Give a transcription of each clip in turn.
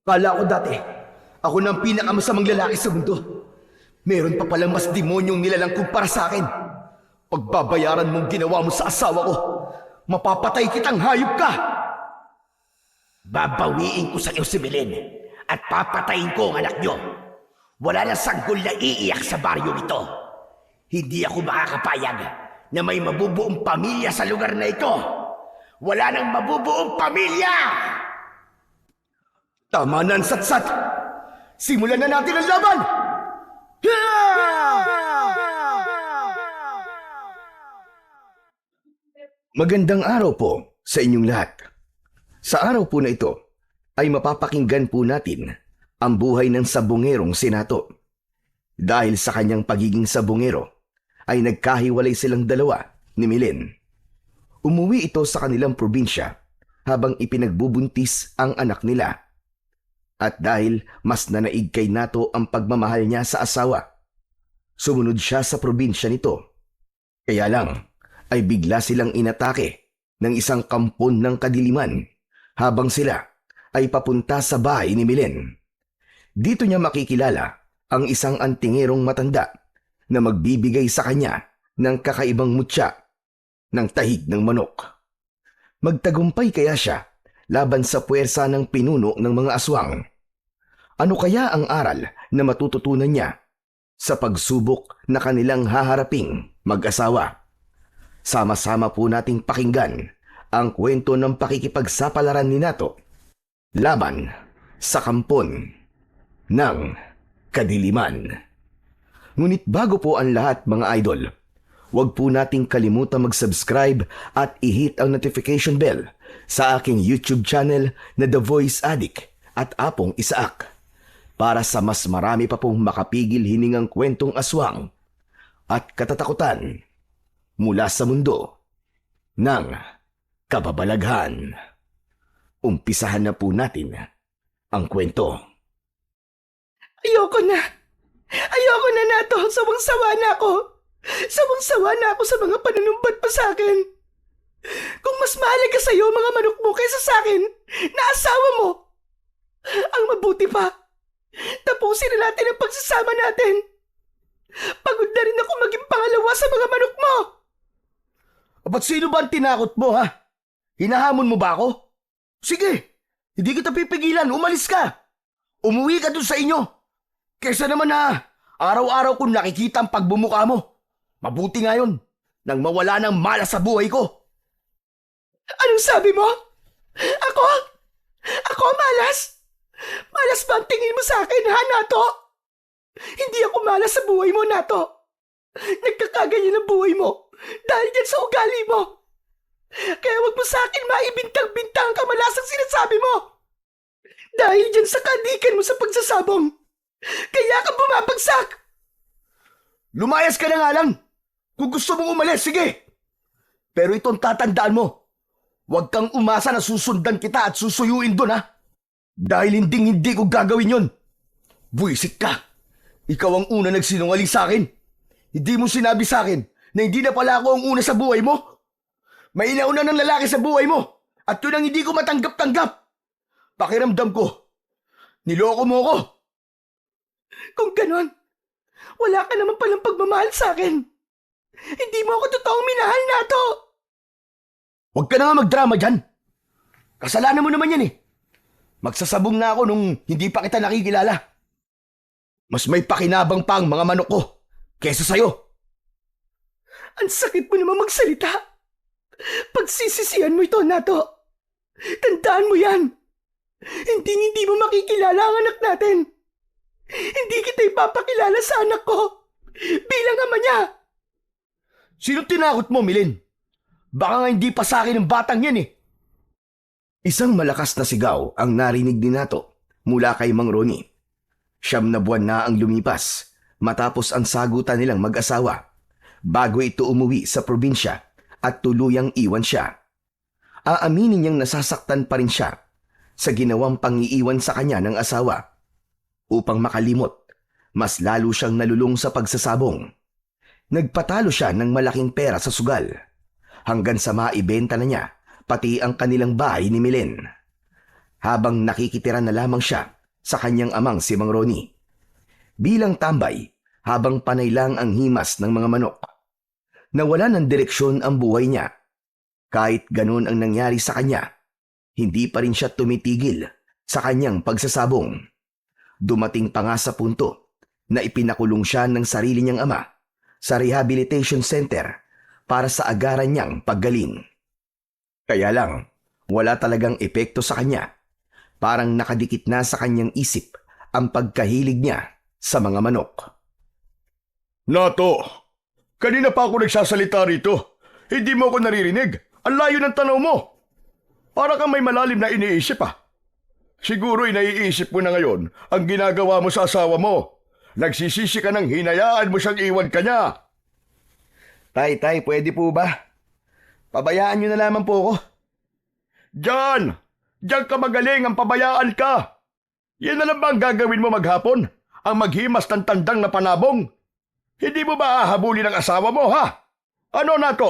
Kala ko dati, ako na ang pinakamasamang lalaki sa mundo. Meron pa palang mas demonyong nilalang kumpara sa akin. Pagbabayaran mong ginawa mo sa asawa ko, mapapatay kitang hayop ka! Babawiin ko sa iyo si Belen at papatayin ko ang anak niyo. Wala na sanggol na iiyak sa baryo ito. Hindi ako makakapayag na may mabubuong pamilya sa lugar na ito. Wala nang mabubuong pamilya! Tama na ang satsat! Simulan na natin ang laban! Magandang araw po sa inyong lahat. Sa araw po na ito ay mapapakinggan po natin ang buhay ng sabongerong Senato. Dahil sa kanyang pagiging sabongero ay nagkahiwalay silang dalawa ni Milen. Umuwi ito sa kanilang probinsya habang ipinagbubuntis ang anak nila. At dahil mas nanaig kay Nato ang pagmamahal niya sa asawa, sumunod siya sa probinsya nito. Kaya lang ay bigla silang inatake ng isang kampon ng kadiliman habang sila ay papunta sa bahay ni Milen. Dito niya makikilala ang isang antingerong matanda na magbibigay sa kanya ng kakaibang mutya ng tahig ng manok. Magtagumpay kaya siya laban sa puwersa ng pinuno ng mga aswang? Ano kaya ang aral na matututunan niya sa pagsubok na kanilang haharaping mag-asawa? Sama-sama po nating pakinggan ang kwento ng pakikipagsapalaran ni Nato laban sa kampon ng kadiliman. Ngunit bago po ang lahat mga idol, huwag po nating kalimutan mag-subscribe at i-hit ang notification bell sa aking YouTube channel na The Voice Addict at Apong Isaak para sa mas marami pa pong makapigil hiningang kwentong aswang at katatakutan mula sa mundo ng kababalaghan. Umpisahan na po natin ang kwento. Ayoko na! Ayoko na, Nato! Sawang-sawa na ako! Sawang-sawa na ako sa mga panunumbat mo sa akin! Kung mas mahalaga sa'yo mga manok mo kaysa sa akin na asawa mo, ang mabuti pa, tapusin na natin ang pagsasama natin. Pagod na rin ako maging pangalawa sa mga manok mo. Ba't sino ba ang tinakot mo, ha? Hinahamon mo ba ako? Sige, hindi kita pipigilan, umalis ka. Umuwi ka dun sa inyo. Kesa naman na araw-araw kong nakikita ang pagbumuka mo. Mabuti nga yun, nang mawala ng malas sa buhay ko. Anong sabi mo? Ako? Ako malas? Malas ba ang tingin mo sa akin, ha, Nato? Hindi ako malas sa buhay mo, Nato. Nagkakaganyan ang buhay mo dahil yan sa ugali mo. Kaya wag mo sa akin maibintang-bintang ang kamalasang sinasabi mo. Dahil dyan sa kadikan mo sa pagsasabong, kaya ka bumabagsak. Lumayas ka na nga lang. Kung gusto mong umalis, sige. Pero itong tatandaan mo, huwag kang umasa na susundan kita at susuyuin doon, ha? Dahil hindi ko gagawin yon. Buisit ka. Ikaw ang una nagsinungaling sa akin. Hindi mo sinabi sa akin na hindi na pala ako ang una sa buhay mo. May inauna ng lalaki sa buhay mo at yun ang hindi ko matanggap-tanggap. Pakiramdam ko, niloko mo ko. Kung ganon, wala ka naman palang pagmamahal sa akin. Hindi mo ako totoong minahal, Nato. Huwag ka na nga magdrama dyan. Kasalanan mo naman yan eh. Magsasabong na ako nung hindi pa kita nakikilala. Mas may pakinabang pa ang mga manok ko kesa sa'yo. Ang sakit mo naman magsalita. Pagsisisihan mo ito, Nato. Tandaan mo yan. Hindi mo makikilala ang anak natin. Hindi kita ipapakilala sa anak ko bilang ama niya. Sino tinakot mo, Milen? Baka nga hindi pa sa akin ang batang yan eh. Isang malakas na sigaw ang narinig ni Nato mula kay Mang Ronnie. 9 na buwan na ang lumipas matapos ang sagutan nilang mag-asawa bago ito umuwi sa probinsya at tuluyang iwan siya. Aaminin niyang nasasaktan pa rin siya sa ginawang pangiiwan sa kanya ng asawa. Upang makalimot, mas lalo siyang nalulung sa pagsasabong. Nagpatalo siya ng malaking pera sa sugal hanggang sa maibenta na niya pati ang kanilang bahay ni Milen. Habang nakikitira na lamang siya sa kanyang amang si Mang Ronnie. Bilang tambay, habang panay lang ang himas ng mga manok. Nawala ng direksyon ang buhay niya. Kahit ganun ang nangyari sa kanya, hindi pa rin siya tumitigil sa kanyang pagsasabong. Dumating pa nga sa punto na ipinakulong siya ng sarili niyang ama sa rehabilitation center para sa agaran niyang paggaling. Kaya lang, wala talagang epekto sa kanya. Parang nakadikit na sa kanyang isip ang pagkahilig niya sa mga manok. Nato, kanina pa ako nagsasalita rito. Hindi mo ako naririnig. Ang layo ng tanaw mo. Para kang may malalim na iniisip Siguro'y naiisip mo na ngayon ang ginagawa mo sa asawa mo. Nagsisisi ka ng hinayaan mo siyang iwan ka niya. Tay, pwede po ba? Pabayaan niyo na lamang po ako. Diyan ka magaling ang pabayaan ka. Yan na lang ba ang gagawin mo maghapon? Ang maghimas ng tandang na panabong? Hindi mo ba ahabulin ang asawa mo, ha? Ano na to?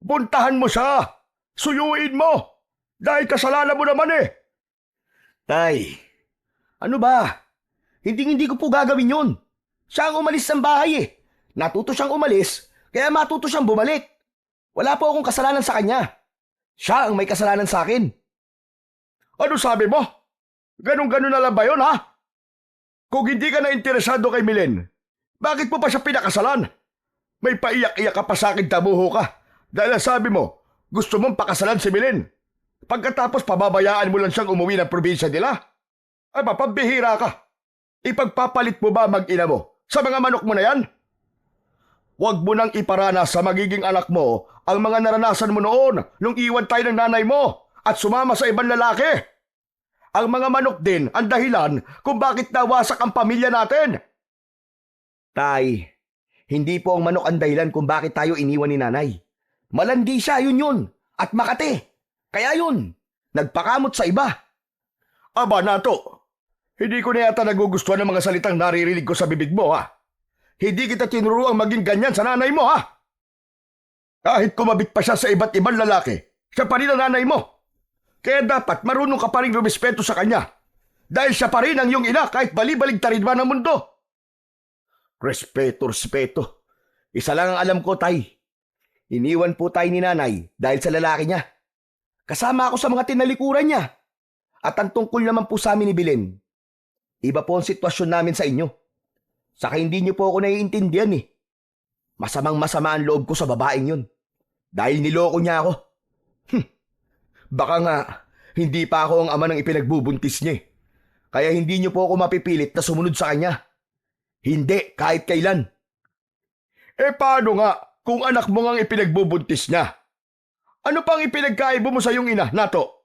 Puntahan mo siya. Suyuin mo. Dahil kasalanan mo naman Tay, ano ba? Hindi ko po gagawin yun. Siya ang umalis ng bahay Natuto siyang umalis, kaya matuto siyang bumalik. Wala po akong kasalanan sa kanya. Siya ang may kasalanan sa akin. Ano sabi mo? Ganon-ganon na lang ba yun, ha? Kung hindi ka na interesado kay Milen, bakit mo pa siya pinakasalan? May paiyak-iyak ka pa sa akin, tabuho ka. Dahil sabi mo, gusto mong pakasalan si Milen. Pagkatapos pababayaan mo lang siyang umuwi ng probinsya nila? Ay, pambihira ka. Ipagpapalit mo ba mag-ina mo sa mga manok mo na yan? Huwag mo nang iparanas sa magiging anak mo ang mga naranasan mo noon nung iwan tayo ng nanay mo at sumama sa ibang lalaki. Ang mga manok din ang dahilan kung bakit nawasak ang pamilya natin. Tay, hindi po ang manok ang dahilan kung bakit tayo iniwan ni nanay. Malandi siya, yun. At makate. Kaya yun, nagpakamot sa iba. Aba, Nato, hindi ko na yata nagugustuhan ng mga salitang naririnig ko sa bibig mo, ha? Hindi kita tinuruang maging ganyan sa nanay mo, ha? Kahit kumabit pa siya sa iba't ibang lalaki, siya pa rin ang nanay mo. Kaya dapat marunong ka pa rin rumispeto sa kanya. Dahil siya pa rin ang iyong ina kahit bali-baligtarin man ang mundo. Respeto. Isa lang ang alam ko, Tay. Iniwan po tayo ni nanay dahil sa lalaki niya. Kasama ako sa mga tinalikuran niya. At ang tungkol naman po sa amin ni Belen, iba po ang sitwasyon namin sa inyo. Saka hindi niyo po ako naiintindihan Masamang-masama ang loob ko sa babaeng yun. Dahil niloko niya ako. Baka nga, hindi pa ako ang ama ng ipinagbubuntis niya Kaya hindi niyo po ako mapipilit na sumunod sa kanya. Hindi, kahit kailan. Paano nga kung anak mo ngang ipinagbubuntis niya? Ano pang ipinagkaibo mo sa iyong ina, Nato?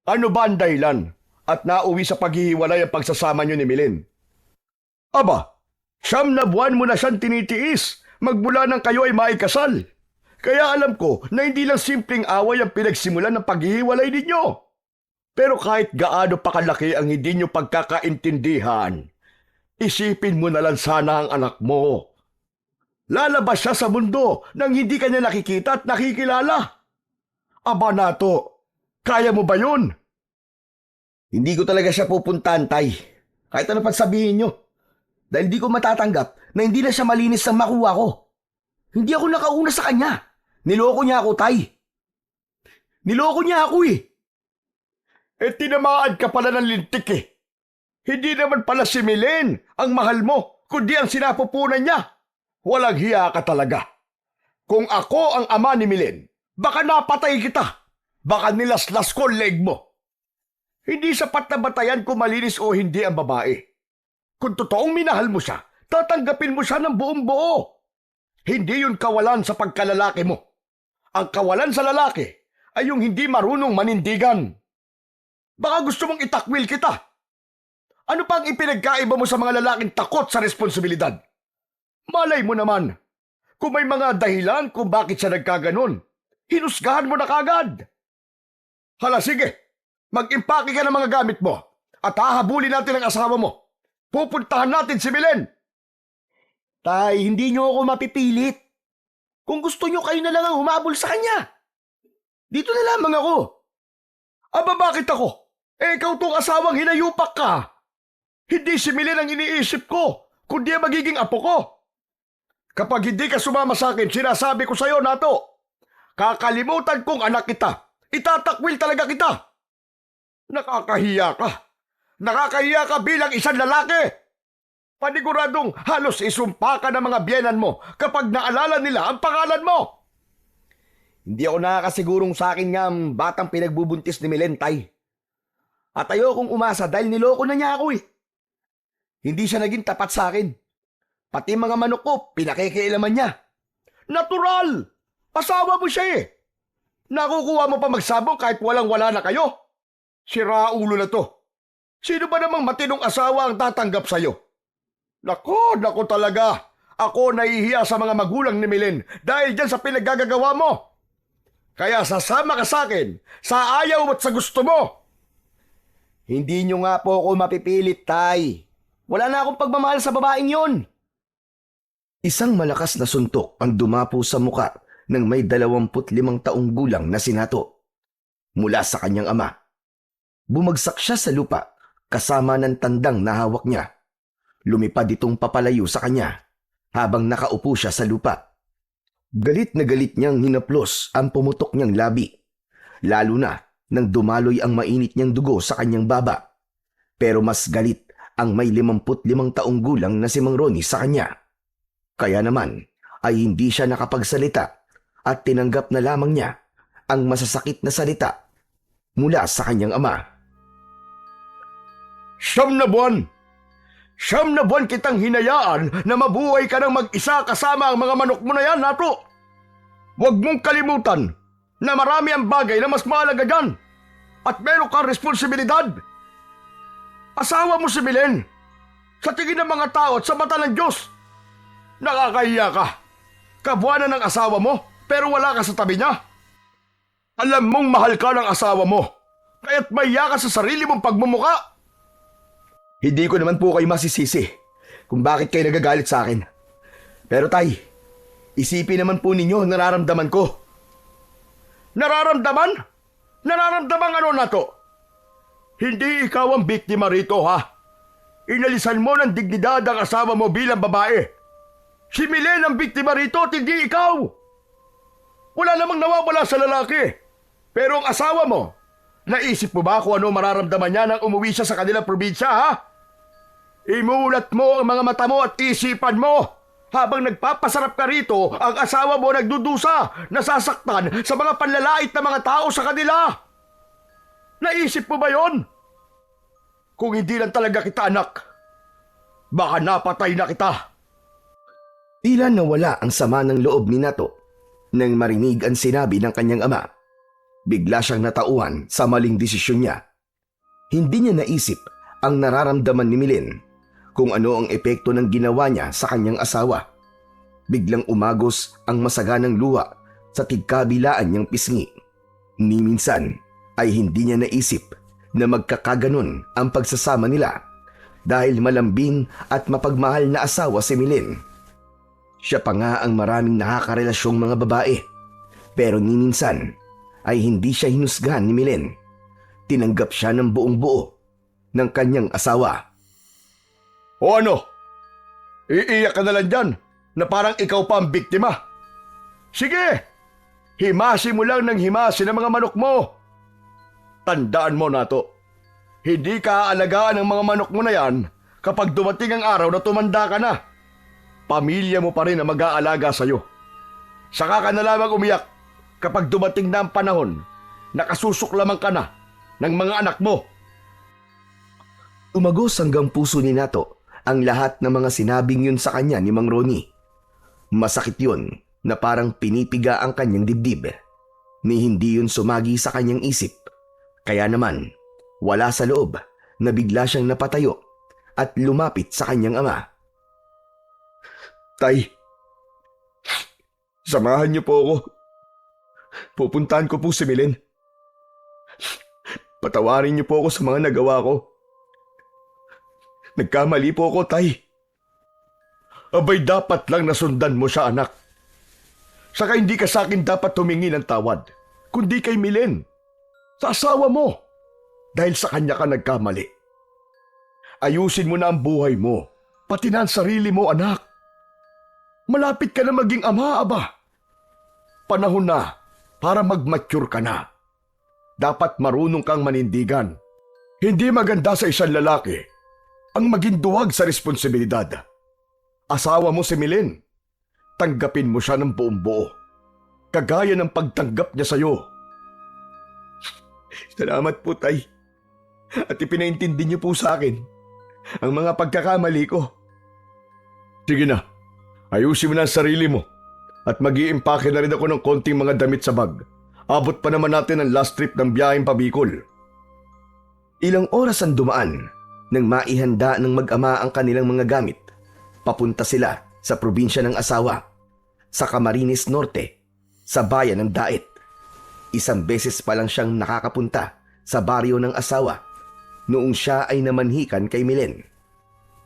Ano ba ang dahilan at nauwi sa paghihiwalay ang pagsasama niyo ni Milen? Aba, 9 na buwan mo na siyang tinitiis magmula nang kayo ay maikasal. Kaya alam ko na hindi lang simpleng away ang pinagsimulan ng paghihiwalay ninyo. Pero kahit gaano pa kalaki ang hindi nyo pagkakaintindihan, isipin mo na lang sana ang anak mo. Lalabas siya sa mundo nang hindi ka niya nakikita at nakikilala. Aba, Nato, kaya mo ba yun? Hindi ko talaga siya pupuntahan, Tay. Kahit ano pang sabihin nyo. Dahil di ko matatanggap na hindi na siya malinis ang makuha ko. Hindi ako nakauna sa kanya. Niloko niya ako, Tay. Niloko niya ako Tinamaan ka pala ng lintik Hindi naman pala si Milen ang mahal mo, kundi ang sinapupunan niya. Walang hiya ka talaga. Kung ako ang ama ni Milen, baka napatay kita. Baka nilaslas ko ang leg mo. Hindi sapat na batayan kung malinis o hindi ang babae. Kung totoong minahal mo siya, tatanggapin mo siya ng buong buo. Hindi yun kawalan sa pagkalalaki mo. Ang kawalan sa lalaki ay yung hindi marunong manindigan. Baka gusto mong itakwil kita. Ano pang ipinagkaiba mo sa mga lalaking takot sa responsibilidad? Malay mo naman, kung may mga dahilan kung bakit siya nagkaganon, hinusgahan mo na kagad. Hala, sige, mag-impake ka ng mga gamit mo at hahabulin natin ang asawa mo. Pupuntahan natin si Milen. Tay, hindi niyo ako mapipilit. Kung gusto niyo, kayo na lang ang humabol sa kanya. Dito na lamang ako. Aba, bakit ako? Ikaw tong asawang hinayupak ka. Hindi si Milen ang iniisip ko, kundi ang magiging apo ko. Kapag hindi ka sumama sa akin, sinasabi ko sa'yo, Nato, kakalimutan kong anak kita. Itatakwil talaga kita. Nakakahiya ka. Nakakahiya ka bilang isang lalaki. Paniguradong halos isumpa ka ng mga biyenan mo kapag naalala nila ang pangalan mo. Hindi ako nakakasigurong sa akin nga ang batang pinagbubuntis ni Milen, Tay. At ayokong umasa dahil niloko na niya ako eh. Hindi siya naging tapat sa akin. Pati mga manok ko, pinakikialaman niya. Natural! Asawa mo siya eh. Nakukuha mo pa magsabong kahit walang-wala na kayo. Siraulo na to. Sino ba namang matinong asawa ang tatanggap sa'yo? Nako talaga. Ako nahihiya sa mga magulang ni Milen dahil dyan sa pinaggagawa mo. Kaya sasama ka sa akin, sa ayaw at sa gusto mo. Hindi nyo nga po ako mapipilit, Tay. Wala na akong pagmamahal sa babaeng yon. Isang malakas na suntok ang dumapo sa muka ng may 25 taong gulang na si Nato mula sa kanyang ama. Bumagsak siya sa lupa kasama ng tandang na hawak niya. Lumipad itong papalayo sa kanya habang nakaupo siya sa lupa. Galit na galit niyang hinaplos ang pumutok niyang labi, lalo na nang dumaloy ang mainit niyang dugo sa kanyang baba. Pero mas galit ang may 55 taong gulang na si Mang Ronnie sa kanya. Kaya naman ay hindi siya nakapagsalita at tinanggap na lamang niya ang masasakit na salita mula sa kanyang ama. Siyam na buwan kitang hinayaan na mabuhay ka ng mag-isa kasama ang mga manok mo na yan, Nato. Huwag mong kalimutan na marami ang bagay na mas mahalaga dyan at meron kang responsibilidad. Asawa mo si Milen. Sa tingin ng mga tao at sa mata ng Diyos, nakakahiya ka. Kabuanan ng asawa mo pero wala ka sa tabi niya. Alam mong mahal ka ng asawa mo, kaya't mahiya ka sa sarili mong pagmumuka. Hindi ko naman po kayo masisisi kung bakit kayo nagagalit sa akin. Pero Tay, isipin naman po ninyo ang nararamdaman ko. Nararamdaman? Nararamdaman ano na to? Hindi ikaw ang biktima rito, ha? Inalisan mo ng dignidad ang asawa mo bilang babae. Si Milen ang biktima rito at hindi ikaw. Wala namang nawawala sa lalaki. Pero ang asawa mo, naisip mo ba kung ano mararamdaman niya nang umuwi siya sa kanilang probinsya, ha? Imulat mo ang mga mata mo at isipan mo. Habang nagpapasarap ka rito, ang asawa mo nagdudusa, nasasaktan sa mga panlalait na mga tao sa kanila. Naisip mo ba yon? Kung hindi lang talaga kita anak, baka napatay na kita. Tila nawala ang sama ng loob ni Nato nang marinig ang sinabi ng kanyang ama. Bigla siyang natauhan sa maling desisyon niya. Hindi niya naisip ang nararamdaman ni Milen, kung ano ang epekto ng ginawa niya sa kanyang asawa. Biglang umagos ang masaganang luha sa tigkabilaan niyang pisngi. Ni minsan ay hindi niya naisip na magkakaganon ang pagsasama nila dahil malambing at mapagmahal na asawa si Milen. Siya pa nga ang maraming nakakarelasyong mga babae, pero ni minsan ay hindi siya hinusgahan ni Milen. Tinanggap siya ng buong buo ng kanyang asawa. O ano? Iiyak ka na lang dyan na parang ikaw pa ang biktima. Sige, himasi mo lang ng himasi ng mga manok mo. Tandaan mo, Nato, hindi ka aalagaan ng mga manok mo na yan kapag dumating ang araw na tumanda ka na. Pamilya mo pa rin ang mag-aalaga sa'yo. Saka ka na lamang umiyak kapag dumating na ang panahon na kasusuklaman ka na ng mga anak mo. Umagos hanggang puso ni Nato ang lahat ng mga sinabing yun sa kanya ni Mang Ronnie. Masakit yun na parang pinipiga ang kanyang dibdib. Ni hindi yun sumagi sa kanyang isip. Kaya naman, wala sa loob na bigla siyang napatayo at lumapit sa kanyang ama. Tay, samahan niyo po ako. Pupuntahan ko po si Milen. Patawarin niyo po ako sa mga nagawa ko. Nagkamali po ako, Tay. Abay, dapat lang nasundan mo siya, anak. Saka hindi ka sa akin dapat humingi ng tawad, kundi kay Milen, sa asawa mo. dahil sa kanya ka nagkamali. Ayusin mo na ang buhay mo, pati na ang sarili mo, anak. Malapit ka na maging ama, aba. Panahon na para mag-mature ka na. Dapat marunong kang manindigan. Hindi maganda sa isang lalaki ang maging duwag sa responsibilidad. Asawa mo si Milen. Tanggapin mo siya ng buong buo. Kagaya ng pagtanggap niya sa'yo. Salamat po, Tay. At ipinaintindi niyo po sa akin ang mga pagkakamali ko. Sige na, ayusin mo na ang sarili mo at mag-iimpake na rin ako ng konting mga damit sa bag. Abot pa naman natin ang last trip ng biyaheng pabikol. Ilang oras ang dumaan nang maihanda ng mag-ama ang kanilang mga gamit. Papunta sila sa probinsya ng asawa, sa Camarines Norte, sa bayan ng Dait. Isang beses pa lang siyang nakakapunta sa baryo ng asawa noong siya ay namanhikan kay Milen.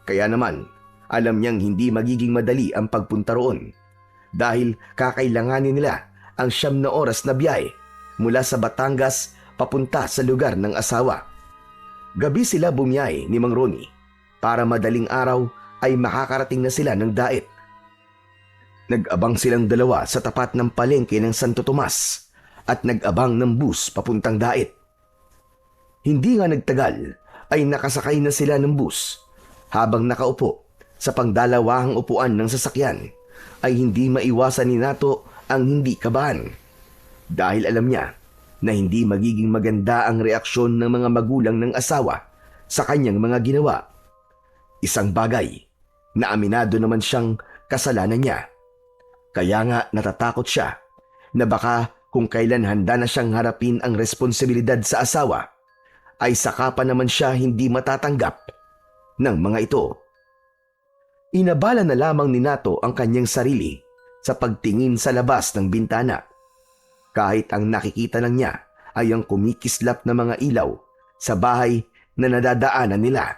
Kaya naman, alam niyang hindi magiging madali ang pagpunta roon dahil kakailanganin nila ang 9 na oras na biyahe mula sa Batangas papunta sa lugar ng asawa. Gabi sila bumiyahe ni Mang Ronnie para madaling araw ay makakarating na sila ng Dait. Nag-abang silang dalawa sa tapat ng palengke ng Santo Tomas at nag-abang ng bus papuntang Dait. Hindi nga nagtagal ay nakasakay na sila ng bus. Habang nakaupo sa pangdalawahang upuan ng sasakyan ay hindi maiwasan ni Nato ang hindi kabahan. Dahil alam niya na hindi magiging maganda ang reaksyon ng mga magulang ng asawa sa kanyang mga ginawa. Isang bagay na aminado naman siyang kasalanan niya. Kaya nga natatakot siya na baka kung kailan handa na siyang harapin ang responsibilidad sa asawa, ay saka pa naman siya hindi matatanggap ng mga ito. Inabala na lamang ni Nato ang kanyang sarili sa pagtingin sa labas ng bintana. Kahit ang nakikita lang niya ay ang kumikislap na mga ilaw sa bahay na nadadaanan nila.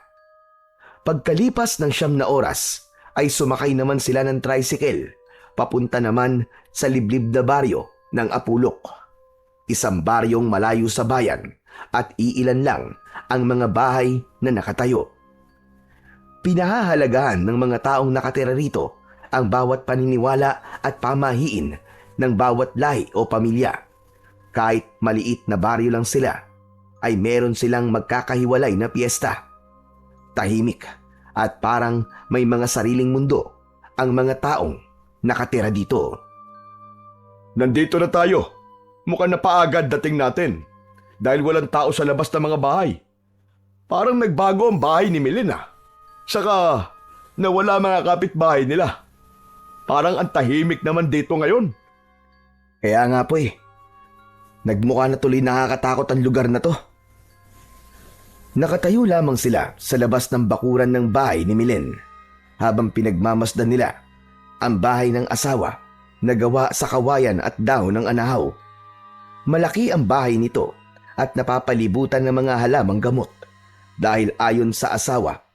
Pagkalipas ng 9 na oras ay sumakay naman sila ng tricycle papunta naman sa liblib na baryo ng Apulok. Isang baryong malayo sa bayan at iilan lang ang mga bahay na nakatayo. Pinahahalagahan ng mga taong nakatira rito ang bawat paniniwala at pamahiin ng bawat lahi o pamilya. Kahit maliit na baryo lang sila, ay meron silang magkakahiwalay na piyesta. Tahimik at parang may mga sariling mundo ang mga taong nakatira dito. Nandito na tayo. Mukhang napaagad dating natin dahil walang tao sa labas ng mga bahay. Parang nagbago ang bahay ni Milen ah. Saka nawala mga kapitbahay nila. Parang ang tahimik naman dito ngayon. Kaya nga po nagmukha na tuloy nakakatakot ang lugar na to. Nakatayo lamang sila sa labas ng bakuran ng bahay ni Milen habang pinagmamasdan nila ang bahay ng asawa na gawa sa kawayan at dahon ng anahaw. Malaki ang bahay nito at napapalibutan ng mga halamang gamot dahil ayon sa asawa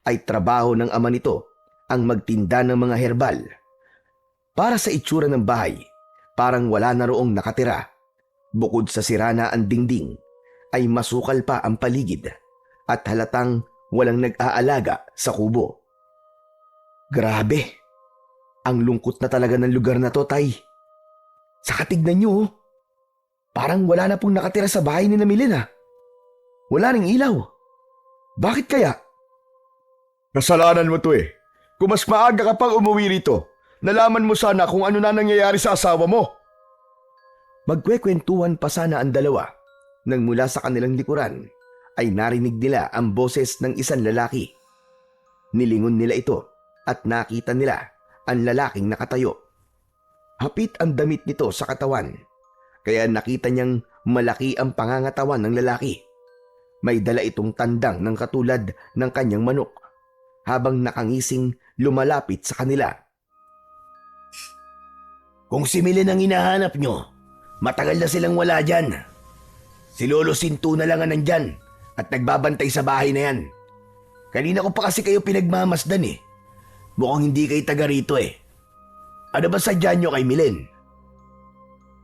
ay trabaho ng ama nito ang magtinda ng mga herbal. Para sa itsura ng bahay, parang wala na roong nakatira. Bukod sa sirana ang dingding, ay masukal pa ang paligid at halatang walang nag-aalaga sa kubo. Grabe! Ang lungkot na talaga ng lugar na to, Tay. Saka tignan nyo, parang wala na pong nakatira sa bahay ni Milen. Wala ring ilaw. Bakit kaya? Kasalanan mo to eh. Kung mas maaga ka pang umuwi rito, nalaman mo sana kung ano na nangyayari sa asawa mo. Magkwekwentuhan pa sana ang dalawa nang mula sa kanilang likuran ay narinig nila ang boses ng isang lalaki. Nilingon nila ito at nakita nila ang lalaking nakatayo. Hapit ang damit nito sa katawan, kaya nakita niyang malaki ang pangangatawan ng lalaki. May dala itong tandang ng katulad ng kanyang manok habang nakangising lumalapit sa kanila. Kung si Milen ang hinahanap nyo, matagal na silang wala dyan. Si Lolo Sintu na lang ang nandyan at nagbabantay sa bahay na yan. Kanina ko pa kasi kayo pinagmamasdan eh. Mukhang hindi kayo taga rito eh. Ano ba sadya nyo kay Milen?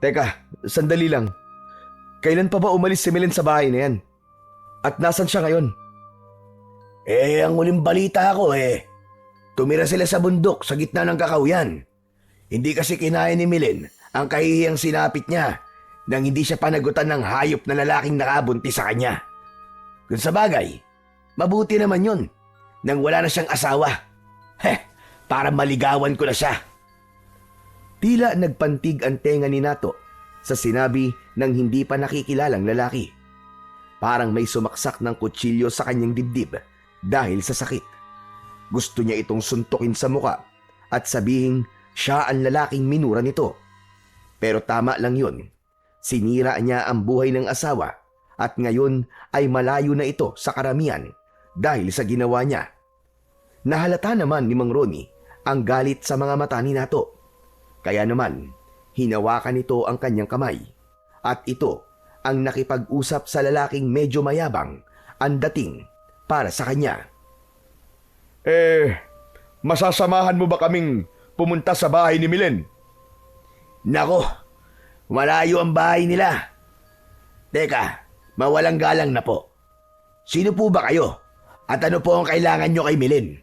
Teka, sandali lang. Kailan pa ba umalis si Milen sa bahay na yan? At nasan siya ngayon? Ang huling balita ko tumira sila sa bundok sa gitna ng kakahuyan. Hindi kasi kinaya ni Milen ang kahihiyang sinapit niya nang hindi siya panagutan ng hayop na lalaking nakabuntis sa kanya. Kung sa bagay, mabuti naman yun nang wala na siyang asawa. Para maligawan ko na siya. Tila nagpantig ang tenga ni Nato sa sinabi ng hindi pa nakikilalang lalaki. Parang may sumaksak ng kutsilyo sa kanyang dibdib dahil sa sakit. Gusto niya itong suntukin sa muka at sabihin siya ang lalaking minura nito. Pero tama lang yun. Sinira niya ang buhay ng asawa at ngayon ay malayo na ito sa karamihan dahil sa ginawa niya. Nahalata naman ni Mang Ronnie ang galit sa mga mata ni Nato. Kaya naman, hinawakan nito ang kanyang kamay at ito ang nakipag-usap sa lalaking medyo mayabang ang dating para sa kanya. Masasamahan mo ba kaming pumunta sa bahay ni Milen? Nako, malayo ang bahay nila. Teka, mawalang galang na po. Sino po ba kayo? At ano po ang kailangan nyo kay Milen?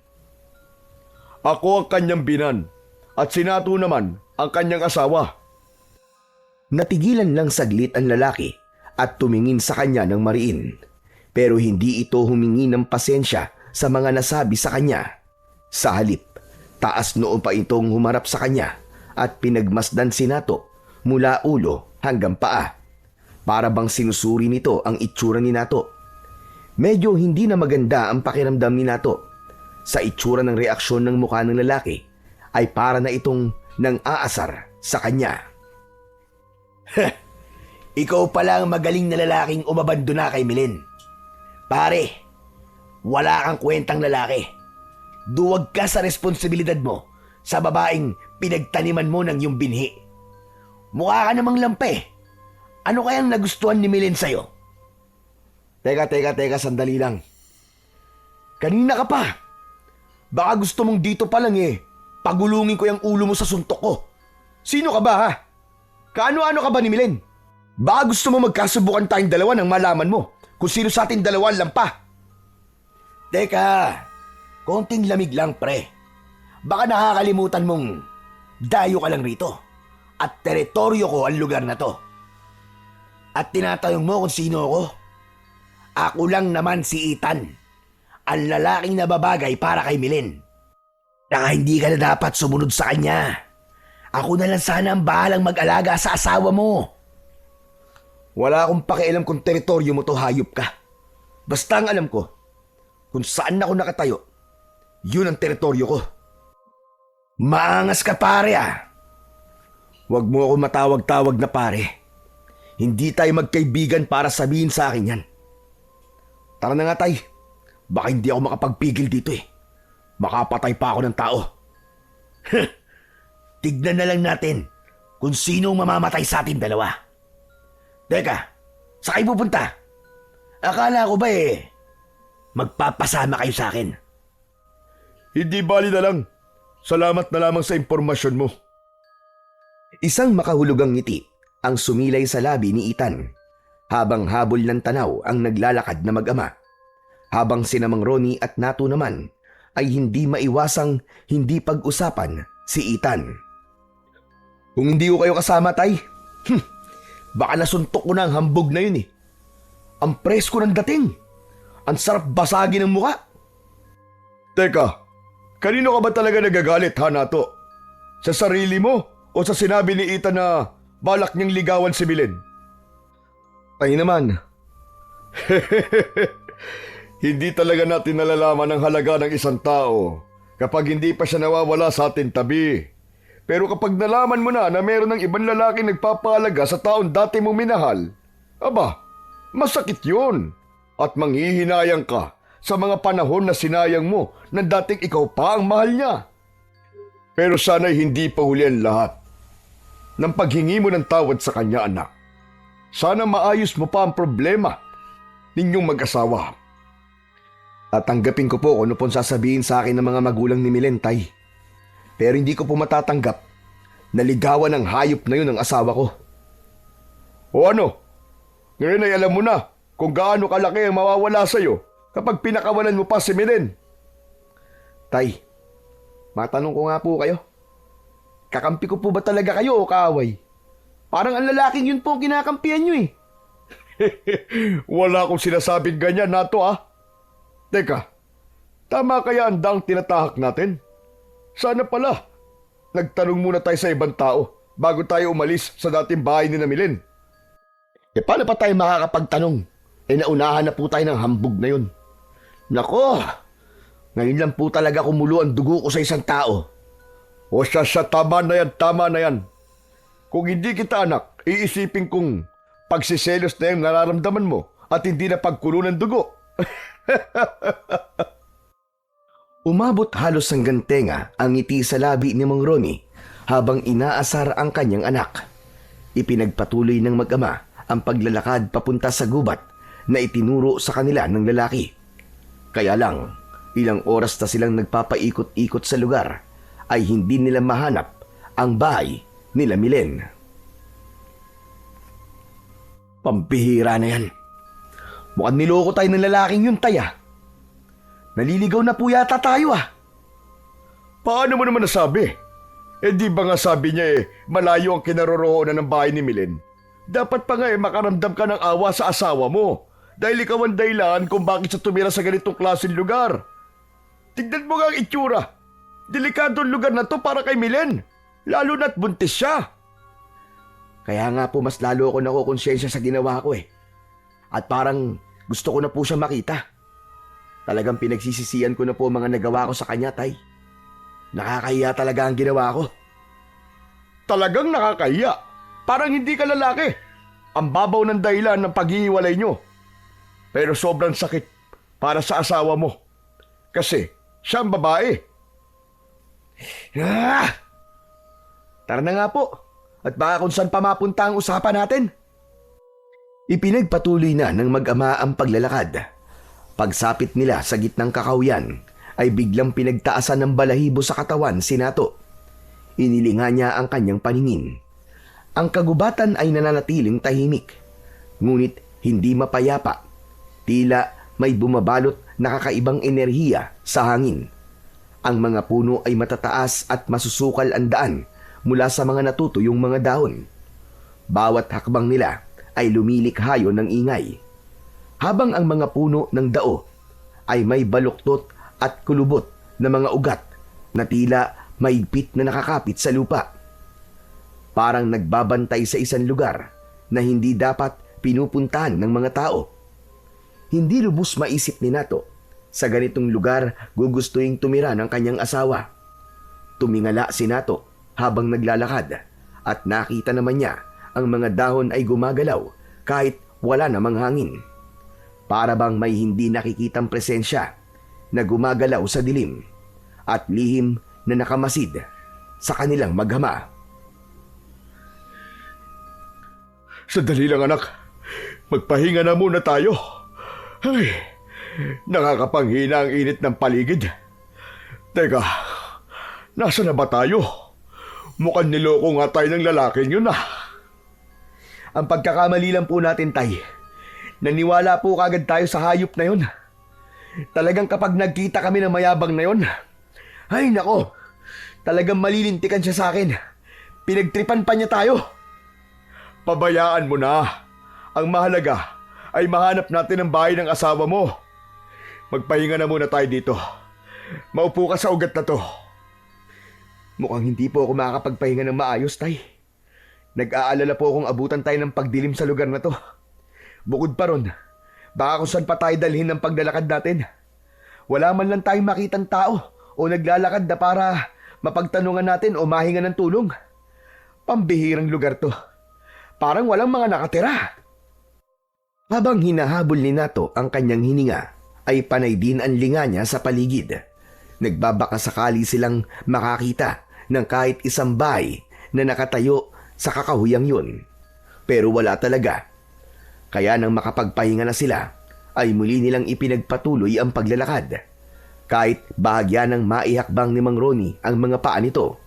Ako ang kanyang binan at si Nato naman ang kanyang asawa. Natigilan lang saglit ang lalaki at tumingin sa kanya ng mariin. Pero hindi ito humingi ng pasensya sa mga nasabi sa kanya. Sa halip, taas noo pa itong humarap sa kanya at pinagmasdan si Nato mula ulo hanggang paa. Para bang sinusuri nito ang itsura ni Nato. Medyo hindi na maganda ang pakiramdam ni Nato. Sa itsura ng reaksyon ng mukha ng lalaki ay para na itong nang-aasar sa kanya. Ikaw pala ang magaling na lalaking umabandona kay Milen. Pare, wala kang kwentang lalaki. Duwag ka sa responsibilidad mo sa babaeng pinagtaniman mo ng iyong binhi. Mukha ka namang lampe. Ano kayang nagustuhan ni Milen sa'yo? Teka, sandali lang. Kanina ka pa. Baka gusto mong dito pa lang pagulungin ko yung ulo mo sa suntok ko. Sino ka ba ha? Kaano-ano ka ba ni Milen? Baka gusto mo magkasubukan tayong dalawa nang malaman mo kung sino sa ating dalawa ang lampa. Teka, konting lamig lang pre. Baka nakakalimutan mong dayo ka lang rito at teritoryo ko ang lugar na to. At tinatanong mo kung sino ako? Ako lang naman si Ethan, ang lalaking nababagay para kay Milen. Saka hindi ka na dapat sumunod sa kanya. Ako na lang sana ang bahalang mag-alaga sa asawa mo. Wala akong pakialam kung teritoryo mo to, hayop ka. Basta ang alam ko, kung saan ako nakatayo, yun ang teritoryo ko. Maangas ka pare Huwag mo ako matawag-tawag na pare. Hindi tayo magkaibigan para sabihin sa akin yan. Tara na nga tay, baka hindi ako makapagpigil dito Makapatay pa ako ng tao. Tignan na lang natin kung sino mamamatay sa ating dalawa. Teka, saan kayo pupunta? Akala ko ba magpapasama kayo sa akin? Hindi bali na lang. Salamat na lamang sa impormasyon mo. Isang makahulugang ngiti ang sumilay sa labi ni Ethan habang habol ng tanaw ang naglalakad na mag-ama. Habang sina Mang Ronnie at Nato naman ay hindi maiwasang hindi pag-usapan si Ethan. Kung hindi ko kayo kasama, tay, baka nasuntok ko na ang hambog na yun Ang presko ng dating. Ang sarap basagin ng muka. Teka, kanino ka ba talaga nagagalit, ha, Nato? Sa sarili mo o sa sinabi ni Ethan na balak niyang ligawan si Milen? Ay naman, Hindi talaga natin nalalaman ang halaga ng isang tao kapag hindi pa siya nawawala sa ating tabi. Pero kapag nalaman mo na meron ng ibang lalaki nagpapahalaga sa taong dati mong minahal, aba, masakit yun. At manghihinayang ka sa mga panahon na sinayang mo na dating ikaw pa ang mahal niya. Pero sana'y hindi pa huli ang lahat ng paghingi mo ng tawad sa kanya, anak. Sana maayos mo pa ang problema ninyong mag-asawa. tatanggapin ko po kung ano pong sasabihin sa akin ng mga magulang ni Milen, tay. Pero hindi ko po matatanggap na ligawan ng hayop na yun ang asawa ko. O ano? Ngayon ay alam mo na kung gaano kalaki ang mawawala sa'yo kapag pinakawalan mo pa si Milen. Tay, matanong ko nga po kayo. Kakampi ko po ba talaga kayo o kaaway? Parang ang lalaking yun po ang kinakampihan nyo eh. Wala akong sinasabing ganyan nato ah. Teka, tama kaya ang dang tinatahak natin? Sana pala, nagtanong muna tayo sa ibang tao bago tayo umalis sa dating bahay ni Milen. Paano pa tayo makakapagtanong? Naunahan na po tayo ng hambog na yun. Nako, ngayon lang po talaga kumulo ang dugo ko sa isang tao. O siya, tama na yan. Kung hindi kita anak, iisipin kong pagsiselos na yung nararamdaman mo at hindi na pagkulo ng dugo. Umabot halos hanggang tenga ang ngiti sa labi ni Mang Ronnie habang inaasar ang kanyang anak. Ipinagpatuloy ng mag-ama ang paglalakad papunta sa gubat na itinuro sa kanila ng lalaki. Kaya lang, ilang oras na silang nagpapaikot-ikot sa lugar ay hindi nila mahanap ang bahay nila Milen. Pampihira na yan. Mukhang niloko tayo ng lalaking yun, Taya. Naliligaw na po yata tayo ah. Paano mo naman nasabi? Di ba nga sabi niya malayo ang kinaroroonan ng bahay ni Milen? Dapat pa nga makaramdam ka ng awa sa asawa mo dahil ikaw ang dahilan kung bakit siya tumira sa ganitong klaseng lugar. Tignan mo nga ang itsura. Delikado ang lugar na to para kay Milen, lalo na't buntis siya. Kaya nga po mas lalo ako nakukonsensya sa ginawa ko eh. At parang gusto ko na po siya makita. Talagang pinagsisisihan ko na po mga nagawa ko sa kanya, Tay. Nakakahiya talaga ang ginawa ko. Talagang nakakahiya. Parang hindi ka lalaki. Ang babaw ng dahilan ng paghihiwalay nyo. Pero sobrang sakit para sa asawa mo. Kasi siya ang babae. Tara na nga po. At baka kung saan pa mapunta ang usapan natin. Ipinagpatuloy na ng mag-ama ang paglalakad. Pagsapit nila sa gitnang kakahuyan, ay biglang pinagtaasan ng balahibo sa katawan si Nato. Inilinga niya ang kanyang paningin. Ang kagubatan ay nananatiling tahimik, ngunit hindi mapayapa. Tila may bumabalot na kakaibang enerhiya sa hangin. Ang mga puno ay matataas at masusukal ang daan mula sa mga natutuyong mga dahon. Bawat hakbang nila ay lumilikhayo ng ingay. Habang ang mga puno ng dao ay may baluktot at kulubot na mga ugat na tila maigpit na nakakapit sa lupa. Parang nagbabantay sa isang lugar na hindi dapat pinupuntahan ng mga tao. Hindi lubos maisip ni Nato, sa ganitong lugar gugustuhin tumira ng kanyang asawa. Tumingala si Nato habang naglalakad at nakita naman niya ang mga dahon ay gumagalaw kahit wala namang hangin. Para bang may hindi nakikitang presensya na gumagalaw sa dilim at lihim na nakamasid sa kanilang mag-ama. Sandali lang anak, magpahinga na muna tayo. Ay, nakakapanghina ang init ng paligid. Teka, nasa na ba tayo? Mukhang niloko nga tayo ng lalaking yun ah. Ang pagkakamali lang po natin, Tay. Naniwala po kagad tayo sa hayop na yun. Talagang kapag nagkita kami ng mayabang na yun, ay nako, talagang malilintikan siya sa akin. Pinagtripan pa niya tayo. Pabayaan mo na. Ang mahalaga ay mahanap natin ang bahay ng asawa mo. Magpahinga na muna tayo dito. Maupo ka sa ugat na to. Mukhang hindi po ako makakapagpahinga ng maayos, Tay. Nag-aalala po akong abutan tayo ng pagdilim sa lugar na to. Bukod pa ron, baka kung saan pa tayo dalhin ng paglalakad natin. Wala man lang tayong makitang tao o naglalakad na para mapagtanungan natin o mahinga ng tulong. Pambihirang lugar to. Parang walang mga nakatira. Habang hinahabol ni Nato ang kanyang hininga, ay panay din ang linga niya sa paligid. Nagbabaka sakali silang makakita ng kahit isang bahay na nakatayo sa kakahuyang yun. Pero wala talaga. Kaya nang makapagpahinga na sila, ay muli nilang ipinagpatuloy ang paglalakad. Kahit bahagya ng maihakbang ni Mang Ronnie ang mga paa nito.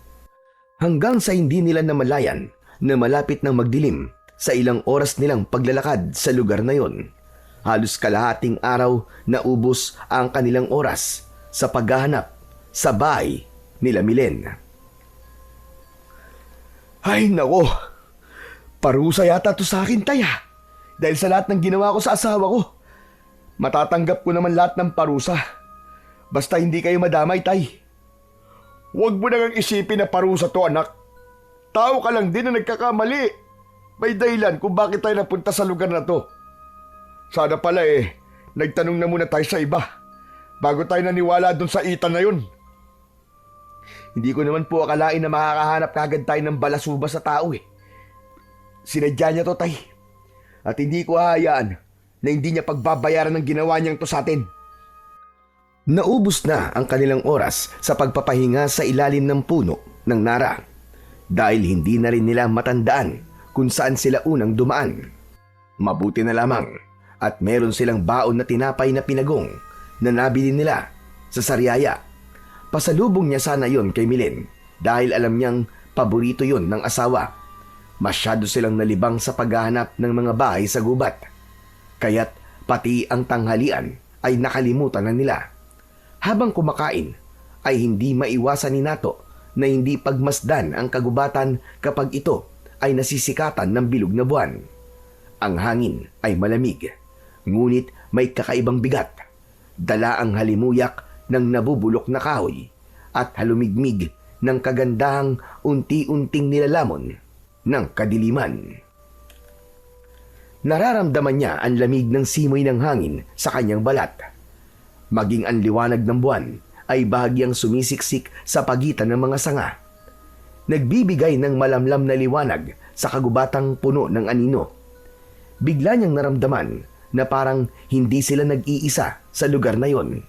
Hanggang sa hindi nila namalayan na malapit ng magdilim sa ilang oras nilang paglalakad sa lugar na yon, Halos kalahating araw na ubos ang kanilang oras sa paghahanap sa bahay nila Milen. Ay, nako. Parusa yata to sa akin, Tay, ah. Dahil sa lahat ng ginawa ko sa asawa ko. Matatanggap ko naman lahat ng parusa. Basta hindi kayo madamay, Tay. Huwag mo nang isipin na parusa to, anak. Tao ka lang din na nagkakamali. May dahilan kung bakit tayo napunta sa lugar na to. Sana pala nagtanong na muna tayo sa iba bago tayo naniwala dun sa itan na yun. Hindi ko naman po akalain na makakahanap kagad tayo ng balasuba sa tao eh. Sinadya niya to, Tay. At hindi ko hahayaan na hindi niya pagbabayaran ng ginawa niyang to sa atin. Naubos na ang kanilang oras sa pagpapahinga sa ilalim ng puno ng nara dahil hindi na rin nila matandaan kung saan sila unang dumaan. Mabuti na lamang at meron silang baon na tinapay na pinagong na nabili nila sa Sariaya. Pasalubong niya sana yon kay Milen dahil alam niyang paborito yon ng asawa. Masyado silang nalibang sa paghahanap ng mga bahay sa gubat. Kaya't pati ang tanghalian ay nakalimutan na nila. Habang kumakain ay hindi maiwasan ni Nato na hindi pagmasdan ang kagubatan kapag ito ay nasisikatan ng bilog na buwan. Ang hangin ay malamig, ngunit may kakaibang bigat. Dala ang halimuyak ng nabubulok na kahoy at halumigmig ng kagandahang unti-unting nilalamon ng kadiliman. Nararamdaman niya ang lamig ng simoy ng hangin sa kanyang balat. Maging ang liwanag ng buwan ay bahagyang sumisiksik sa pagitan ng mga sanga. Nagbibigay ng malamlam na liwanag sa kagubatang puno ng anino. Bigla niyang naramdaman na parang hindi sila nag-iisa sa lugar na yon.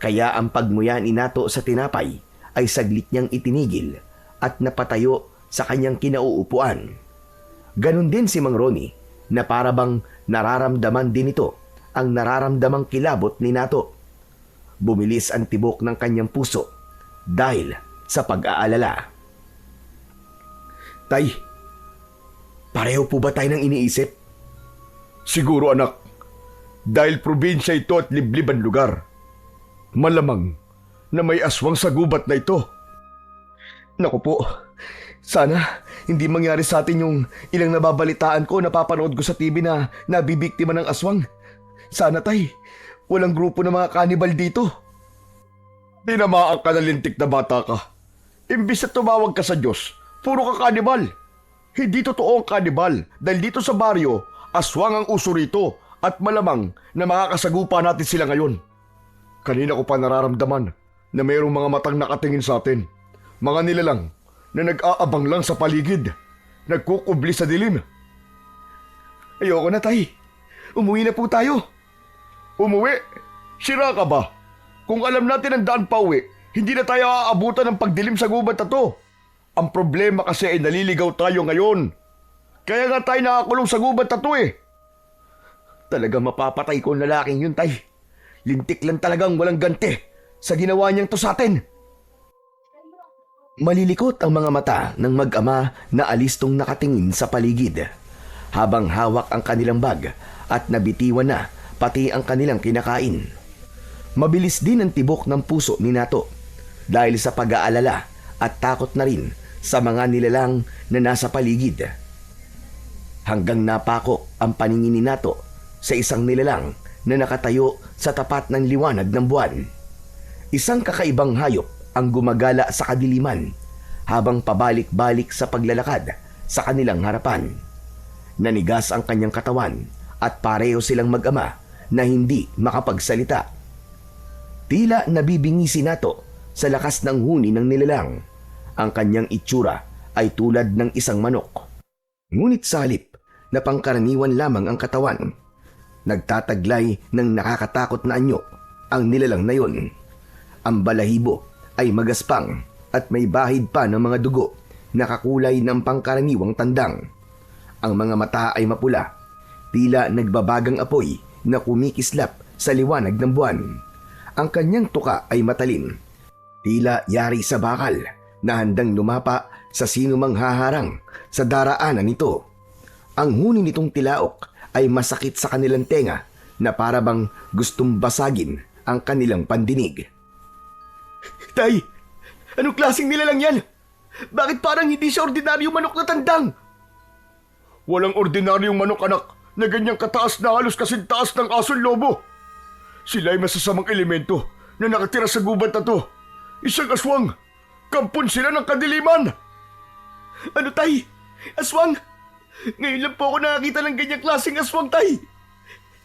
Kaya ang pagmuya ni Nato sa tinapay ay saglit niyang itinigil at napatayo sa kanyang kinauupuan. Ganon din si Mang Ronnie na parabang nararamdaman din ito ang nararamdamang kilabot ni Nato. Bumilis ang tibok ng kanyang puso dahil sa pag-aalala. Tay, pareho po ba tayo ng iniisip? Siguro, anak. Dahil probinsya ito at liblib ang lugar. Malamang na may aswang sa gubat na ito. Naku po, sana hindi mangyari sa atin yung ilang nababalitaan ko, napapanood ko sa TV na nabibiktima ng aswang. Sana, Tay, walang grupo ng mga kanibal dito. Tinamaan ka na lintik na bata ka. Imbis na tumawag ka sa Diyos, puro ka kanibal. Hindi totoo ang kanibal dahil dito sa baryo, aswang ang uso rito at malamang na makakasagupa natin sila ngayon. Kanina ko pa nararamdaman na mayroong mga matang nakatingin sa atin. Mga nilalang na nag-aabang lang sa paligid. Nagkukubli sa dilim. Ayoko na, Tay. Umuwi na po tayo. Umuwi? Sira ka ba? Kung alam natin ang daan pa uwi, hindi na tayo aabutan ng pagdilim sa gubat na to. Ang problema kasi ay naliligaw tayo ngayon. Kaya nga tayo nakakulong sa gubat na to eh. Talaga mapapatay ko ang lalaking yun, Tay. Lintik lang talagang walang ganti sa ginawa niyang to sa atin. Malilikot ang mga mata ng mag-ama na alistong nakatingin sa paligid habang hawak ang kanilang bag at nabitiwan na pati ang kanilang kinakain. Mabilis din ang tibok ng puso ni Nato dahil sa pag-aalala at takot na rin sa mga nilalang na nasa paligid. Hanggang napako ang paningin ni Nato sa isang nilalang na nakatayo sa tapat ng liwanag ng buwan. Isang kakaibang hayop ang gumagala sa kadiliman habang pabalik-balik sa paglalakad sa kanilang harapan. Nanigas ang kanyang katawan at pareho silang mag-ama na hindi makapagsalita. Tila nabibingi si Nato sa lakas ng huni ng nilalang. Ang kanyang itsura ay tulad ng isang manok. Ngunit sa halip na pangkaraniwan lamang ang katawan, nagtataglay ng nakakatakot na anyo ang nilalang na yon. Ang balahibo ay magaspang at may bahid pa ng mga dugo na kakulay ng pangkaraniwang tandang. Ang mga mata ay mapula, tila nagbabagang apoy na kumikislap sa liwanag ng buwan. Ang kanyang tuka ay matalim, tila yari sa bakal na handang lumapa sa sino mang haharang sa daraanan nito. Ang huni nitong tilaok ay masakit sa kanilang tenga na para bang gustong basagin ang kanilang pandinig. Tay, anong klaseng nilalang yan? Bakit parang hindi siya ordinaryong manok na tandang? Walang ordinaryong manok, anak, na ganyang kataas na halos kasing taas ng ason lobo. Sila ay masasamang elemento na nakatira sa gubat na to. Isang aswang. Kampon sila ng kadiliman. Ano, Tay? Aswang? Ngayon lang po ako nakakita ng ganyang klaseng aswang, Tay.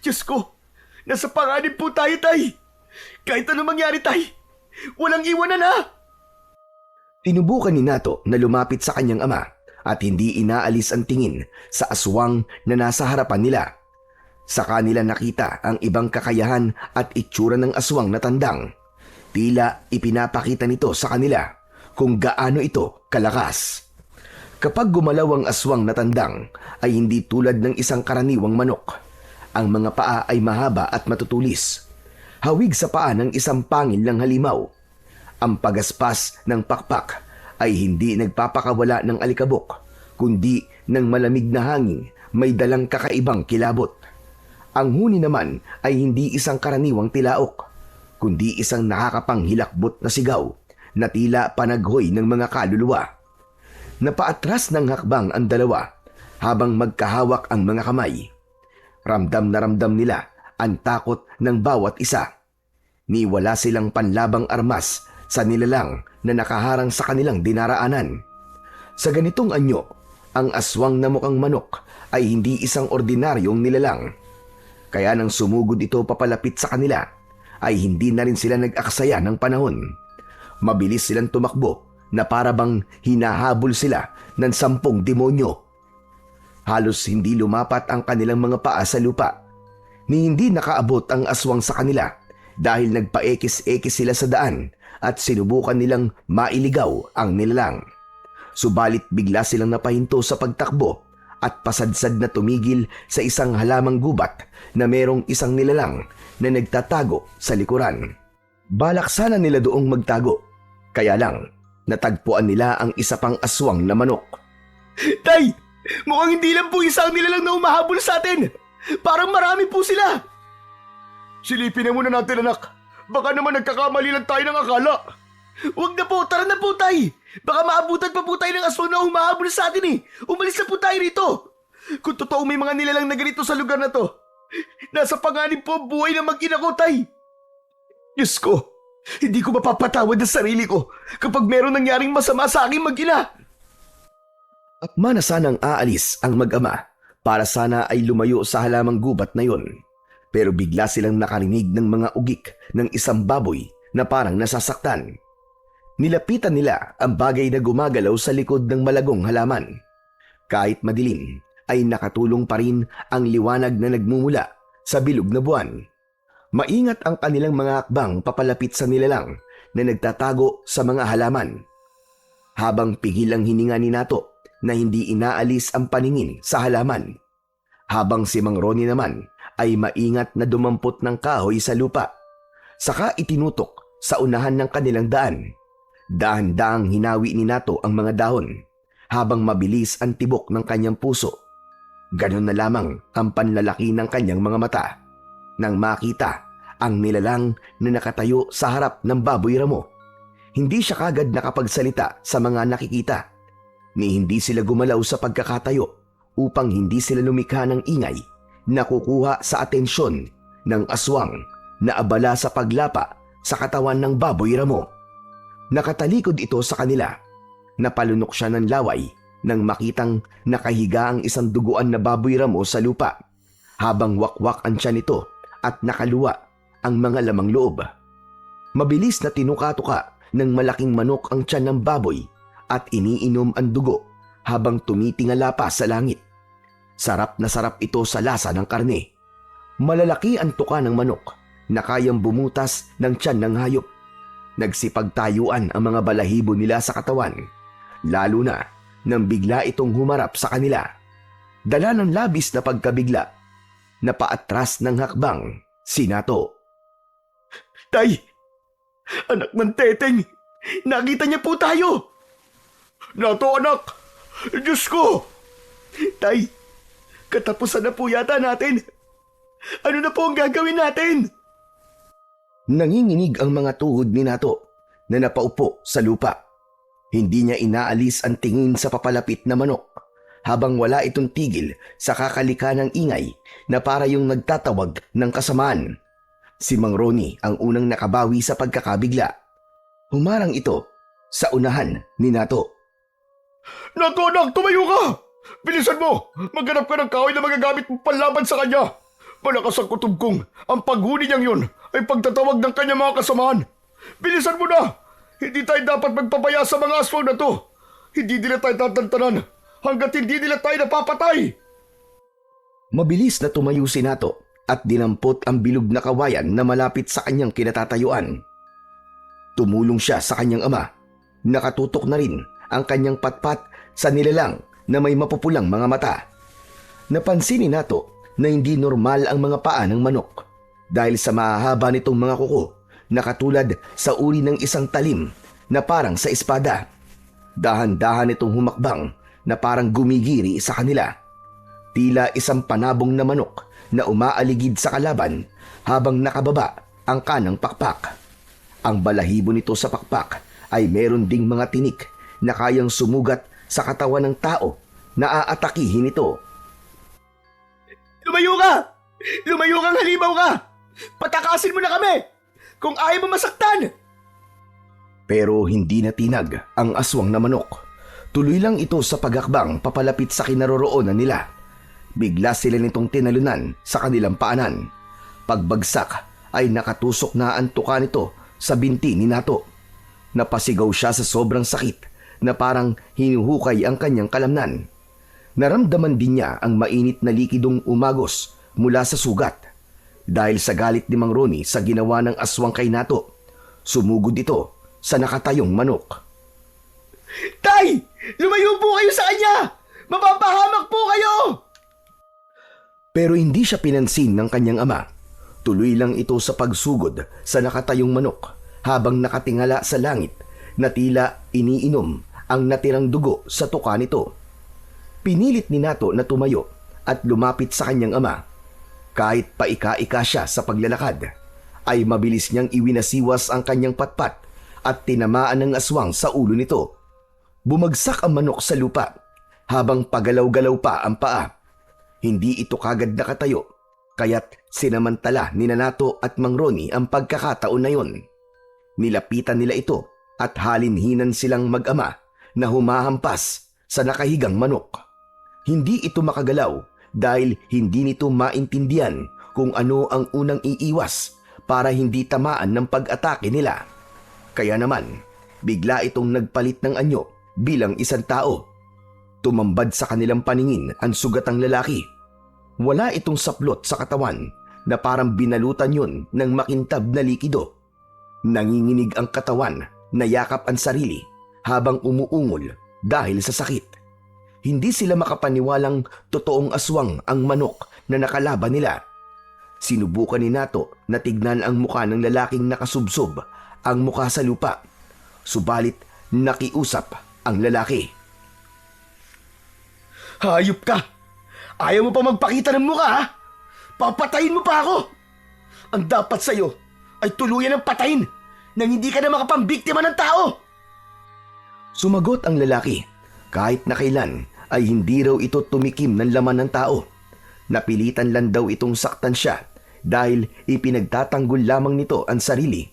Diyos ko, nasa panganib po tayo, Tay. Kahit ano mangyari, Tay, walang iwanan ha. Tinubukan ni Nato na lumapit sa kanyang ama at hindi inaalis ang tingin sa aswang na nasa harapan nila. Sa kanila nakita ang ibang kakayahan at itsura ng aswang na tandang. Tila ipinapakita nito sa kanila kung gaano ito kalakas. Kapag gumalaw ang aswang na tandang ay hindi tulad ng isang karaniwang manok. Ang mga paa ay mahaba at matutulis. Hawig sa paa ng isang pangil ng halimaw. Ang pagaspas ng pakpak ay hindi nagpapakawala ng alikabok, kundi ng malamig na hangin may dalang kakaibang kilabot. Ang huni naman ay hindi isang karaniwang tilaok, kundi isang nakakapanghilakbot na sigaw na tila panaghoy ng mga kaluluwa. Napaatras ng hakbang ang dalawa habang magkahawak ang mga kamay. Ramdam na ramdam nila ang takot ng bawat isa. Niwala silang panlabang armas sa nilalang na nakaharang sa kanilang dinaraanan. Sa ganitong anyo, ang aswang na mukhang manok ay hindi isang ordinaryong nilalang. Kaya nang sumugod ito papalapit sa kanila, ay hindi na rin sila nag-aksaya ng panahon. Mabilis silang tumakbo na para bang hinahabol sila ng 10 demonyo. Halos hindi lumapat ang kanilang mga paa sa lupa. Ni hindi nakaabot ang aswang sa kanila dahil nagpaekis-ekis sila sa daan at sinubukan nilang mailigaw ang nilalang. Subalit bigla silang napahinto sa pagtakbo at pasadsad na tumigil sa isang halamang gubat na merong isang nilalang na nagtatago sa likuran. Balak sana nila doong magtago, kaya lang natagpuan nila ang isa pang aswang na manok. Tay, mukhang hindi lang po isang nilalang na umahabol sa atin. Parang marami po sila. Silipin na muna natin, anak. Baka naman nagkakamali lang tayo ng akala. Huwag na po, tara na po, Tay. Baka maabutan pa po tayo ng aswang na humahabol sa atin eh. Umalis na po tayo rito. Kung totoo may mga nilalang na ganito sa lugar na to, nasa panganib po ang buhay ng mag-ina ko, Tay. Diyos ko, hindi ko mapapatawad ang sarili ko kapag meron nangyaring masama sa aking mag-ina. Akma na sanang aalis ang mag-ama para sana ay lumayo sa halamang gubat na yon. Pero bigla silang nakarinig ng mga ugik ng isang baboy na parang nasasaktan. Nilapitan nila ang bagay na gumagalaw sa likod ng malagong halaman. Kahit madilim, ay nakatulong pa rin ang liwanag na nagmumula sa bilog na buwan. Maingat ang kanilang mga hakbang papalapit sa nilalang na nagtatago sa mga halaman. Habang pigil ang hininga ni Nato na hindi inaalis ang paningin sa halaman. Habang si Mang Ronnie naman ay maingat na dumampot ng kahoy sa lupa. Saka itinutok sa unahan ng kanilang daan. Dahan-dahang hinawi ni Nato ang mga dahon habang mabilis ang tibok ng kanyang puso. Ganon na lamang ang panlalaki ng kanyang mga mata nang makita ang nilalang na nakatayo sa harap ng baboy ramo. Hindi siya kagad nakapagsalita sa mga nakikita, ni hindi sila gumalaw sa pagkakatayo upang hindi sila lumikha ng ingay na kukuha sa atensyon ng aswang na abala sa paglapa sa katawan ng baboy ramo. Nakatalikod ito sa kanila. Napalunok siya ng laway nang makitang nakahiga ang isang duguan na baboy ramo sa lupa, habang wakwak ang tiyan nito at nakaluwa ang mga lamang loob. Mabilis na tinuka-tuka ng malaking manok ang tiyan ng baboy at iniinom ang dugo habang tumitingala pa sa langit. Sarap na sarap ito sa lasa ng karne. Malalaki ang tuka ng manok na kayang bumutas ng tiyan ng hayop. Nagsipagtayuan ang mga balahibo nila sa katawan, lalo na nang bigla itong humarap sa kanila. Dala ng labis na pagkabigla, napaatras ng hakbang si Nato. Tay, anak ng Teteng, nakita niya po tayo. Nato, anak! Diyos ko! Tay, katapusan na po yata natin. Ano na po ang gagawin natin? Nanginginig ang mga tuhod ni Nato na napaupo sa lupa. Hindi niya inaalis ang tingin sa papalapit na manok habang wala itong tigil sa kakalika ng ingay na para yung nagtatawag ng kasamaan. Si Mang Ronnie ang unang nakabawi sa pagkakabigla. Humarang ito sa unahan ni Nato. Nato, anak, tumayo ka! Bilisan mo! Maghanap ka ng kahoy na magagamit mo panlaban sa kanya! Malakas ang kutob kong ang paghuni niyang yun ay pagtatawag ng kanyang mga kasamaan. Bilisan mo na! Hindi tayo dapat magpapaya sa mga aswang na to. Hindi nila tayo tatantanan hanggat hindi nila tayo napapatay. Mabilis na tumayo si Nato at dinampot ang bilog na kawayan na malapit sa kanyang kinatatayuan. Tumulong siya sa kanyang ama. Nakatutok na rin ang kanyang patpat sa nilalang na may mapupulang mga mata. Napansin ni Nato na hindi normal ang mga paa ng manok dahil sa mahahaba nitong mga kuko na katulad sa uri ng isang talim na parang sa espada. Dahan-dahan itong humakbang na parang gumigiri sa kanila. Tila isang panabong na manok na umaaligid sa kalaban habang nakababa ang kanang pakpak. Ang balahibo nito sa pakpak ay meron ding mga tinik na kayang sumugat sa katawan ng tao na aatakihin ito. Lumayo ka! Lumayo kang halimaw ka! Patakasin mo na kami! Kung ayaw mo masaktan! Pero hindi natinag ang aswang na manok. Tuloy lang ito sa paghakbang papalapit sa kinaroroonan nila. Bigla sila nitong tinalunan sa kanilang paanan. Pagbagsak ay nakatusok na ang tuka nito sa binti ni Nato. Napasigaw siya sa sobrang sakit na parang hinuhukay ang kanyang kalamnan. Naramdaman din niya ang mainit na likidong umagos mula sa sugat. Dahil sa galit ni Mang Ronnie sa ginawa ng aswang kay Nato, sumugod ito sa nakatayong manok. Tay! Lumayo po kayo sa kanya! Mapapahamak po kayo! Pero hindi siya pinansin ng kanyang ama. Tuloy lang ito sa pagsugod sa nakatayong manok habang nakatingala sa langit na tila iniinom ang natirang dugo sa tuka nito. Pinilit ni Nato na tumayo at lumapit sa kanyang ama. Kahit paika-ika siya sa paglalakad, ay mabilis niyang iwinasiwas ang kanyang patpat at tinamaan ng aswang sa ulo nito. Bumagsak ang manok sa lupa habang pagalaw-galaw pa ang paa. Hindi ito kagad nakatayo, kaya't sinamantala ni Nato at Mang Ronnie ang pagkakataon na yon. Nilapitan nila ito at halinhinan silang mag-ama na humahampas sa nakahigang manok. Hindi ito makagalaw dahil hindi nito maintindihan kung ano ang unang iiwas para hindi tamaan ng pag-atake nila. Kaya naman, bigla itong nagpalit ng anyo bilang isang tao. Tumambad sa kanilang paningin ang sugatang lalaki. Wala itong saplot sa katawan na parang binalutan yun ng makintab na likido. Nanginginig ang katawan na yakap ang sarili habang umuungol dahil sa sakit. Hindi sila makapaniwalang totoong aswang ang manok na nakalaban nila. Sinubukan ni Nato na tignan ang muka ng lalaking nakasubsob ang muka sa lupa. Subalit nakiusap ang lalaki. Hayop ka! Ayaw mo pa magpakita ng mukha, ha? Papatayin mo pa ako! Ang dapat sa'yo ay tuluyan ng patayin nang hindi ka na makapambiktima ng tao! Sumagot ang lalaki. Kahit na kailan ay hindi raw ito tumikim ng laman ng tao. Napilitan lang daw itong saktan siya dahil ipinagtatanggol lamang nito ang sarili.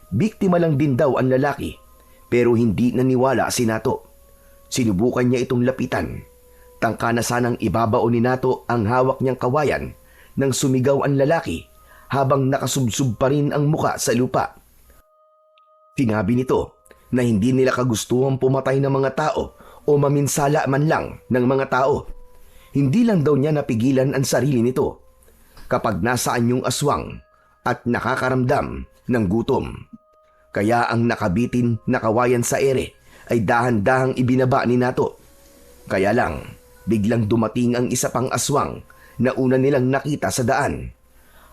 Biktima lang din daw ang lalaki pero hindi naniwala si Nato. Sinubukan niya itong lapitan. Tangka na sanang ibabao ni Nato ang hawak niyang kawayan nang sumigaw ang lalaki habang nakasubsob pa rin ang muka sa lupa. Sinabi nito na hindi nila kagustuhan pumatay ng mga tao o maminsala man lang ng mga tao. Hindi lang daw niya napigilan ang sarili nito kapag nasaan yung aswang at nakakaramdam ng gutom. Kaya ang nakabitin na kawayan sa ere ay dahan-dahang ibinaba ni Nato. Kaya lang, biglang dumating ang isa pang aswang na una nilang nakita sa daan.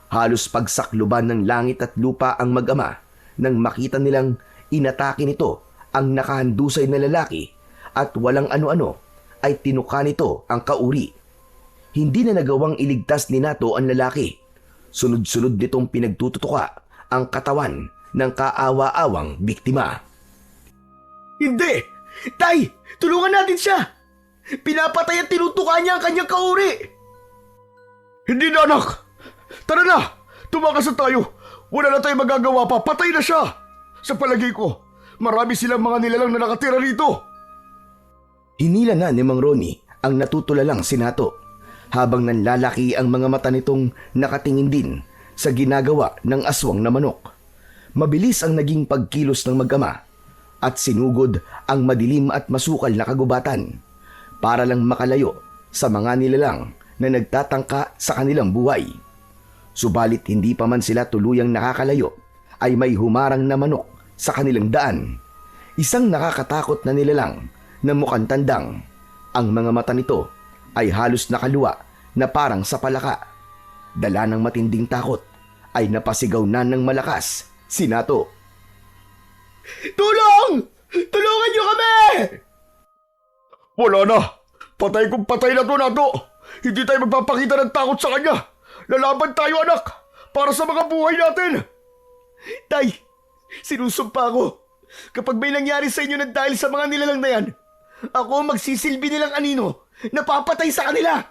Halos pagsakluban ng langit at lupa ang mag-ama nang makita nilang inatake nito ang nakahandusay na lalaki at walang ano-ano ay tinuka nito ang kauri. Hindi na nagawang iligtas ni Nato ang lalaki Sunod-sunod nitong pinagtututuka ang katawan ng kaawa-awang biktima. Hindi! Tay! Tulungan natin siya! Pinapatay at tinutuka niya ang kanyang kauri! Hindi na, anak! Tara na! Tumakas na tayo! Wala na tayong magagawa pa! Patay na siya! Sa palagay ko, marami silang mga nilalang na nakatira rito! Hinila na ni Mang Ronnie ang natutulalang sinato habang nanlalaki ang mga mata nitong nakatingin din sa ginagawa ng aswang na manok. Mabilis ang naging pagkilos ng mag-ama at sinugod ang madilim at masukal na kagubatan para lang makalayo sa mga nilalang na nagtatangka sa kanilang buhay. Subalit hindi pa man sila tuluyang nakakalayo ay may humarang na manok sa kanilang daan. Isang nakakatakot na nilalang na mukhang tandang. Ang mga mata nito ay halos nakaluwa na parang sa palaka. Dala ng matinding takot ay napasigaw na ng malakas si Nato. Tulong! Tulungan niyo kami! Wala na! Patay kung patay na to, Nato! Hindi tayo magpapakita ng takot sa kanya! Lalaban tayo, anak! Para sa mga buhay natin! Tay, sinusumpa ko. Kapag may nangyari sa inyo na dahil sa mga nilalang na yan, ako magsisilbi nilang anino na papatay sa kanila.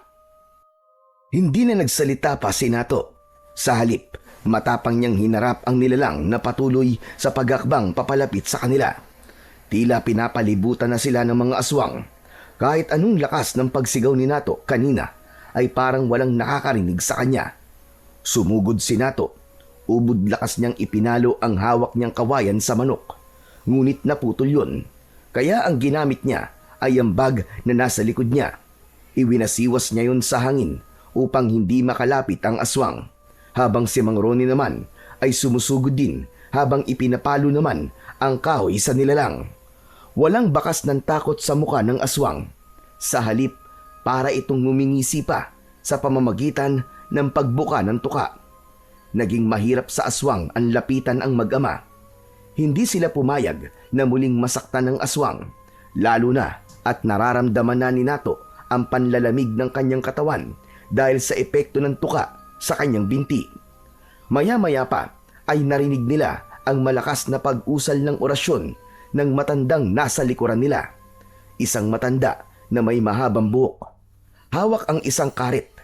Hindi na nagsalita pa si Nato. Sa halip, matapang niyang hinarap ang nilalang na patuloy sa pagakbang papalapit sa kanila. Tila pinapalibutan na sila ng mga aswang. Kahit anong lakas ng pagsigaw ni Nato kanina ay parang walang nakakarinig sa kanya. Sumugod si Nato. Ubod lakas niyang ipinalo ang hawak niyang kawayan sa manok. Ngunit naputol yun. Kaya ang ginamit niya ay ang bag na nasa likod niya. Iwinasiwas niya yun sa hangin upang hindi makalapit ang aswang. Habang si Mang Ronnie naman ay sumusugod din habang ipinapalo naman ang kahoy sa nilalang. Walang bakas ng takot sa muka ng aswang. Sa halip, para itong ngumingisi pa sa pamamagitan ng pagbuka ng tuka. Naging mahirap sa aswang ang lapitan ang mag-ama. Hindi sila pumayag na muling masaktan ng aswang, lalo na at nararamdaman na ni Nato ang panlalamig ng kanyang katawan dahil sa epekto ng tuka sa kanyang binti. Maya-maya pa ay narinig nila ang malakas na pag-usal ng orasyon ng matandang nasa likuran nila. Isang matanda na may mahabang buhok. Hawak ang isang karet.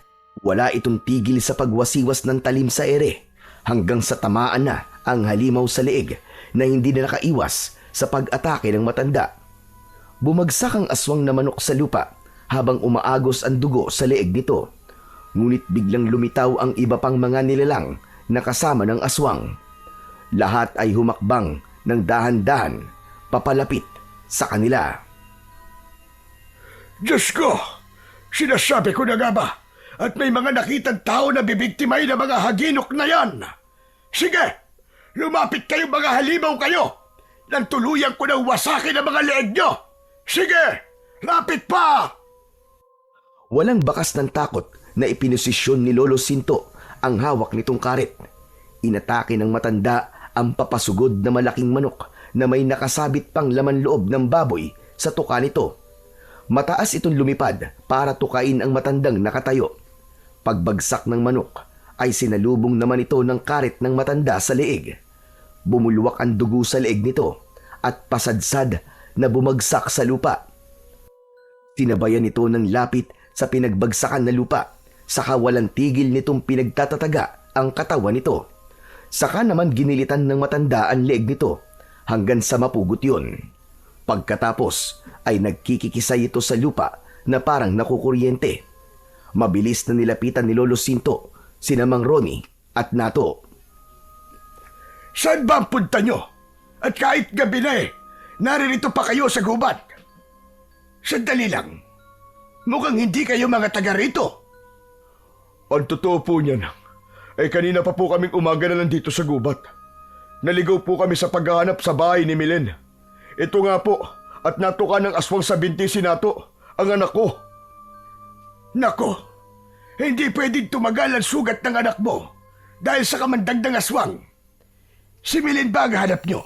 Wala itong tigil sa pagwasiwas ng talim sa ere hanggang sa tamaan na ang halimaw sa leeg na hindi na nakaiwas sa pag-atake ng matanda. Bumagsak ang aswang na manok sa lupa habang umaagos ang dugo sa leeg nito. Ngunit biglang lumitaw ang iba pang mga nilalang na kasama ng aswang. Lahat ay humakbang ng dahan-dahan papalapit sa kanila. Diyos ko! Sinasabi ko na nga ba? At may mga nakitang tao na bibiktimay ng mga haginok na yan. Sige, lumapit kayo mga halimaw kayo. Nang tuluyan ko ng wasakin ang mga leeg nyo. Sige, lapit pa! Walang bakas ng takot na ipinosisyon ni Lolo Sinto ang hawak nitong karet. Inatake ng matanda ang papasugod na malaking manok na may nakasabit pang laman loob ng baboy sa tuka nito. Mataas itong lumipad para tukain ang matandang nakatayo. Pagbagsak ng manok ay sinalubong naman ito ng karet ng matanda sa leeg. Bumulwak ang dugo sa leeg nito at pasadsad na bumagsak sa lupa. Tinabayan ito ng lapit sa pinagbagsakan na lupa, saka walang tigil nitong pinagtatataga ang katawan nito. Saka naman ginilitan ng matanda ang leeg nito hanggang sa mapugot yun. Pagkatapos ay nagkikikisay ito sa lupa na parang nakukuryente. Mabilis na nilapitan ni Lolo Sinto, sina Mang Ronnie at Nato. Saan ba ang punta nyo? At kahit gabi na naririto pa kayo sa gubat. Sandali lang. Mukhang hindi kayo mga taga rito. Ang totoo po niyan, kanina pa po kaming umaga na nandito sa gubat. Naligaw po kami sa paghahanap sa bahay ni Milen. Ito nga po, at natuka ng aswang sa binti si Nato, ang anak ko. Nako, hindi pwedeng tumagal ang sugat ng anak mo dahil sa kamandagdang aswang. Si Milen ba ang hanap nyo?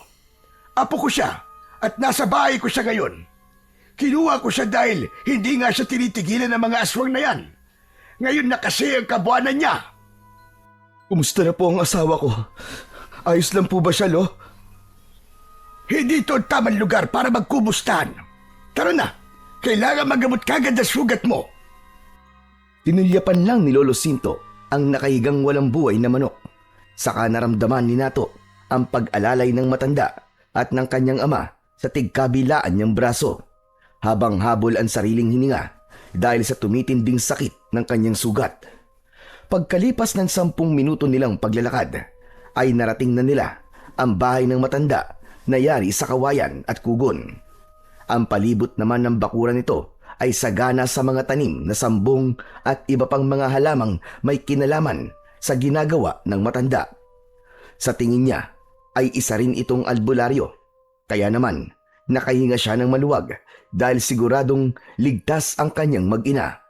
Apo ko siya at nasa bahay ko siya ngayon. Kinuha ko siya dahil hindi nga siya tinitigilan ng mga aswang na yan. Ngayon na kasi ang kabuanan niya. Kumusta na po ang asawa ko? Ayos lang po ba siya, Lo? Hindi ito ang tamang lugar para magkumustahan. Tara na, kailangan magamot kagad ang sugat mo. Tinulyapan lang ni Lolo Sinto ang nakahigang walang buhay na manok. Saka naramdaman ni Nato ang pag-alalay ng matanda at ng kanyang ama sa tigkabilaan niyang braso, habang habol ang sariling hininga dahil sa tumitinding sakit ng kanyang sugat. Pagkalipas ng 10 minuto nilang paglalakad, ay narating na nila ang bahay ng matanda na yari sa kawayan at kugon. Ang palibot naman ng bakuran nito ay sagana sa mga tanim na sambong at iba pang mga halamang may kinalaman sa ginagawa ng matanda. Sa tingin niya ay isa rin itong albularyo, kaya naman nakahinga siya ng maluwag dahil siguradong ligtas ang kanyang mag-ina.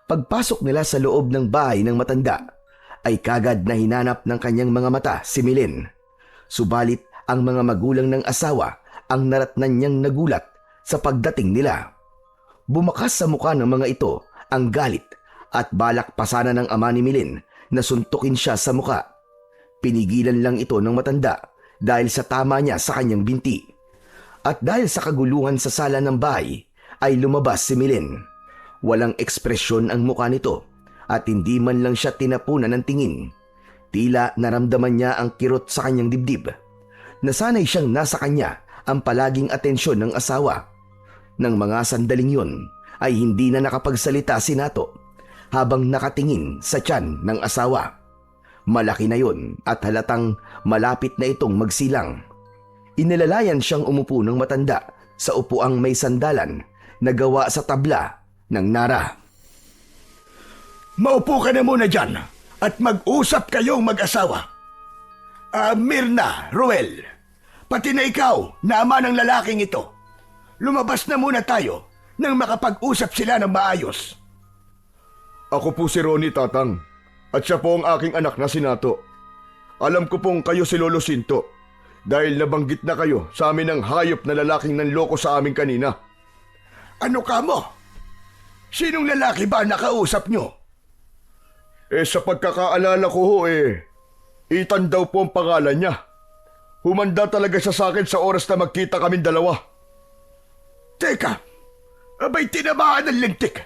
Pagpasok nila sa loob ng bahay ng matanda, ay kagad na hinanap ng kanyang mga mata si Milen. Subalit ang mga magulang ng asawa ang naratnan niyang nagulat sa pagdating nila. Bumakas sa mukha ng mga ito ang galit at balak pasana ng ama ni Milen na suntukin siya sa mukha. Pinigilan lang ito ng matanda dahil sa tama niya sa kanyang binti. At dahil sa kaguluhan sa sala ng bahay, ay lumabas si Milen. Walang ekspresyon ang mukha nito at hindi man lang siya tinapunan ng tingin. Tila naramdaman niya ang kirot sa kanyang dibdib. Nasanay siyang nasa kanya ang palaging atensyon ng asawa. Nang mga sandaling yun ay hindi na nakapagsalita si Nato habang nakatingin sa tiyan ng asawa. Malaki na yun at halatang malapit na itong magsilang. Inilalayan siyang umupo ng matanda sa upuang may sandalan na gawa sa tabla ng Nara. Maupo ka na muna dyan at mag-usap kayong mag-asawa. Mirna, Ruel, pati na ikaw na ama ng lalaking ito. Lumabas na muna tayo nang makapag-usap sila ng maayos. Ako po si Ronnie, Tatang. At siya po ang aking anak na si Nato. Alam ko pong kayo si Lolo Sinto dahil nabanggit na kayo sa amin ng hayop na lalaking nanloko sa amin kanina. Ano ka mo? Sinong lalaki ba nakausap nyo? Sa pagkakaalala ko ho Ethan daw po ang pangalan niya. Humanda talaga siya sa akin sa oras na magkita kaming dalawa. Teka, abay tinamaan ng lintik.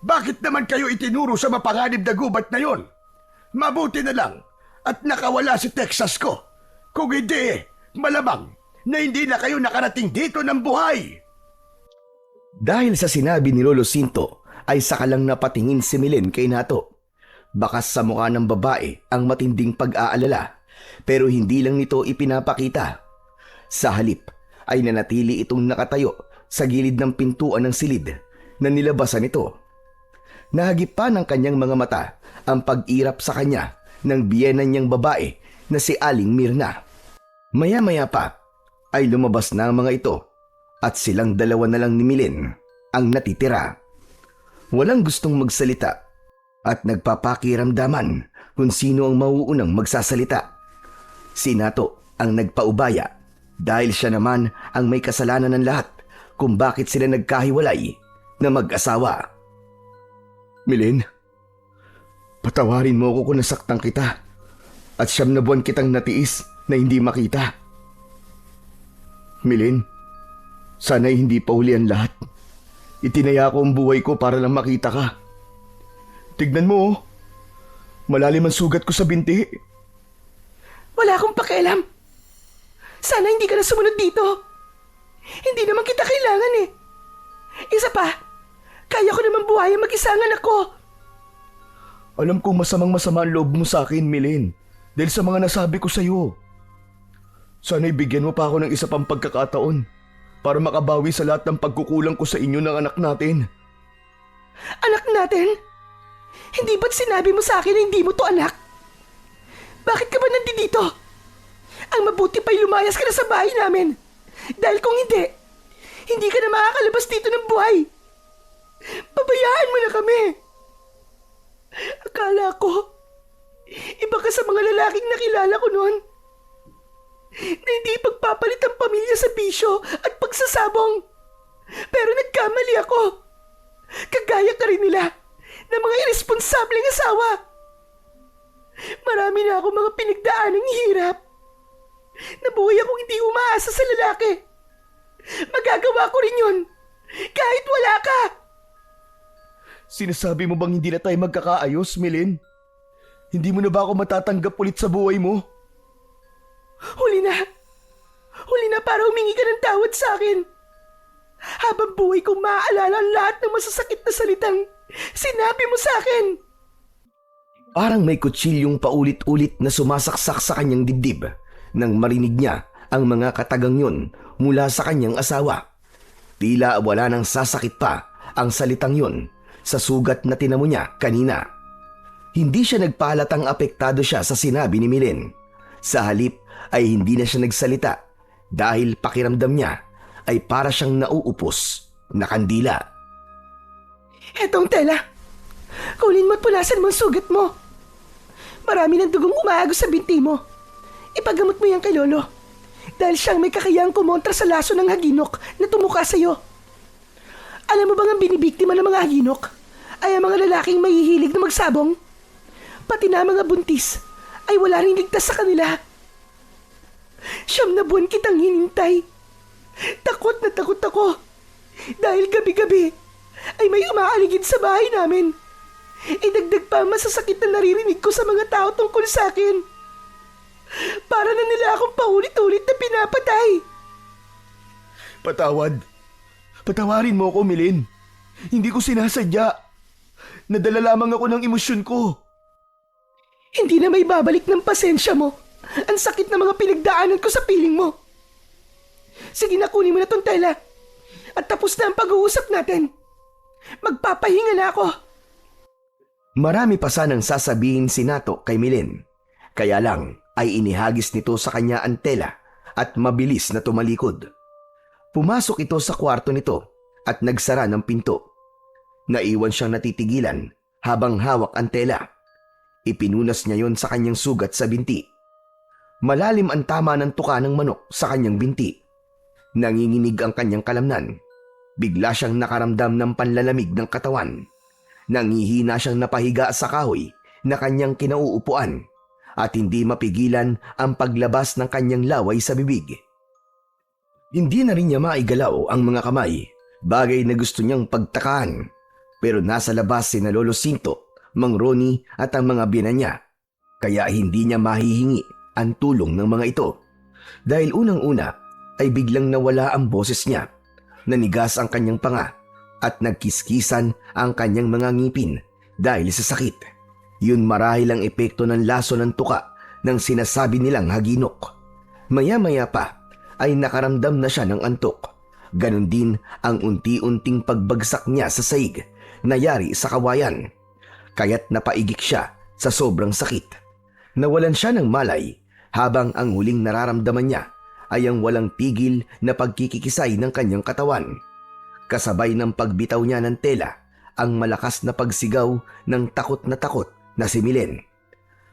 Bakit naman kayo itinuro sa mapanganib na gubat na yon? Mabuti na lang at nakawala si Texas ko. Kung hindi, malamang na hindi na kayo nakarating dito ng buhay. Dahil sa sinabi ni Lolo Sinto ay sakalang napatingin si Milen kay Nato. Bakas sa mukha ng babae ang matinding pag-aalala pero hindi lang nito ipinapakita. Sa halip ay nanatili itong nakatayo sa gilid ng pintuan ng silid na nilabasan nito. Nahagip pa ng kanyang mga mata ang pag-irap sa kanya ng biyenan niyang babae na si Aling Mirna. Maya-maya pa ay lumabas na ang mga ito at silang dalawa na lang ni Milen ang natitira. Walang gustong magsalita at nagpapakiramdaman kung sino ang mauunang magsasalita. Si Nato ang nagpaubaya dahil siya naman ang may kasalanan ng lahat kung bakit sila nagkahiwalay na mag-asawa. Milen, patawarin mo ako kung nasaktan kita at 9 na buwan kitang natiis na hindi makita. Milen, sana'y hindi pa huli ang lahat. Itinaya ko ang buhay ko para lang makita ka. Tignan mo, malalim ang sugat ko sa binti. Wala akong pakialam. Sana hindi ka na sumunod dito. Hindi naman kita kailangan eh. Isa pa, kaya ko naman buhayin mag-isa ang anak ko. Alam kong masamang-masama ang loob mo sa akin, Milen, dahil sa mga nasabi ko sa iyo. Sana'y bigyan mo pa ako ng isa pang pagkakataon para makabawi sa lahat ng pagkukulang ko sa inyo ng anak natin. Anak natin? Hindi ba't sinabi mo sa akin na hindi mo to anak? Bakit ka ba nandito? Ang mabuti pa'y lumayas ka na sa bahay namin. Dahil kung hindi, hindi ka na makakalabas dito ng buhay. Pabayaan mo na kami. Akala ko, iba ka sa mga lalaking nakilala ko noon. Na hindi pagpapalit ang pamilya sa bisyo at pagsasabong. Pero nagkamali ako. Kagaya ka rin nila ng mga irresponsableng asawa. Marami na akong mga pinagdaan ng hirap. Nabuhay akong hindi umaasa sa lalaki. Magagawa ko rin yun, kahit wala ka. Sinasabi mo bang hindi na tayo magkakaayos, Milin? Hindi mo na ba ako matatanggap ulit sa buhay mo? Huli na. Huli na para humingi ka ng tawad sa akin. Habang buhay kong maaalala ang lahat ng masasakit na salitang sinabi mo sa akin. Parang may kutsilyong paulit-ulit na sumasaksak sa kanyang dibdib nang marinig niya ang mga katagang yun mula sa kanyang asawa. Tila wala nang sasakit pa ang salitang yun sa sugat na tinamo niya kanina. Hindi siya nagpahalatang apektado siya sa sinabi ni Milen. Sa halip ay hindi na siya nagsalita dahil pakiramdam niya ay para siyang nauupos na kandila. Etong tela. Kunin mo at punasan mo ang sugat mo. Marami ng dugong umaagos sa binti mo. Ipagamot mo yan kay Lolo. Dahil siyang may kakayahang kumontra sa laso ng haginok na tumuka sa'yo. Alam mo bang ang binibiktima ng mga haginok ay ang mga lalaking mahihilig na magsabong? Pati na mga buntis ay wala rin ligtas sa kanila. 9 na buwan kitang hinintay. Takot na takot ako. Dahil gabi-gabi ay may umaaligid sa bahay namin. Idagdag pa ang masasakit na naririnig ko sa mga tao tungkol sa akin. Para na nila akong paulit-ulit na pinapatay. Patawad. Patawarin mo ako, Milin. Hindi ko sinasadya. Nadala lamang ako ng emosyon ko. Hindi na may babalik ng pasensya mo. Ang sakit na mga pinagdaanan ko sa piling mo. Sige na, kunin mo na tong tela. At tapos na ang pag-uusap natin. Magpapahinga na ako. Marami pa sanang sasabihin si Nato kay Milen. Kaya lang ay inihagis nito sa kanya ang tela at mabilis na tumalikod. Pumasok ito sa kwarto nito at nagsara ng pinto. Naiwan siyang natitigilan habang hawak ang tela. Ipinunas niya yon sa kanyang sugat sa binti. Malalim ang tama ng tuka ng manok sa kanyang binti. Nanginginig ang kanyang kalamnan. Bigla siyang nakaramdam ng panlalamig ng katawan. Nangihina siyang napahiga sa kahoy na kanyang kinauupuan at hindi mapigilan ang paglabas ng kanyang laway sa bibig. Hindi na rin niya maigalaw ang mga kamay, bagay na gusto niyang pagtakaan. Pero nasa labas sina Lolo Sinto, Mang Ronnie at ang mga biyenan niya. Kaya hindi niya mahihingi ang tulong ng mga ito. Dahil unang-una ay biglang nawala ang boses niya. Nanigas ang kanyang panga at nagkiskisan ang kanyang mga ngipin dahil sa sakit. Yun marahil ang epekto ng laso ng tuka ng sinasabi nilang haginok. Maya-maya pa ay nakaramdam na siya ng antok. Ganon din ang unti-unting pagbagsak niya sa saig na yari sa kawayan. Kaya't napaigik siya sa sobrang sakit. Nawalan siya ng malay habang ang huling nararamdaman niya ay ang walang tigil na pagkikikisay ng kanyang katawan. Kasabay ng pagbitaw niya ng tela, ang malakas na pagsigaw ng takot na si Milen.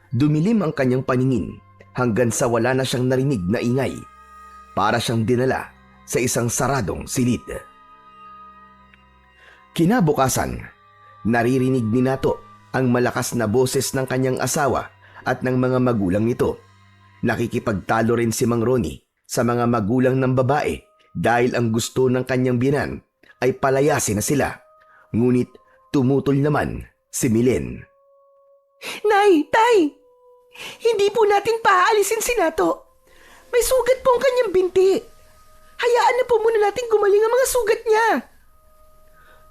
Dumilim ang kanyang paningin hanggang sa wala na siyang narinig na ingay. Para siyang dinala sa isang saradong silid. Kinabukasan, naririnig ni Nato ang malakas na boses ng kanyang asawa at ng mga magulang nito. Nakikipagtalo rin si Mang Ronnie sa mga magulang ng babae dahil ang gusto ng kanyang biyenan ay palayasin na sila. Ngunit tumutol naman si Milen. Nay, Tay! Hindi po natin paaalisin si Nato. May sugat po ang kanyang binti. Hayaan na po muna natin gumaling ang mga sugat niya.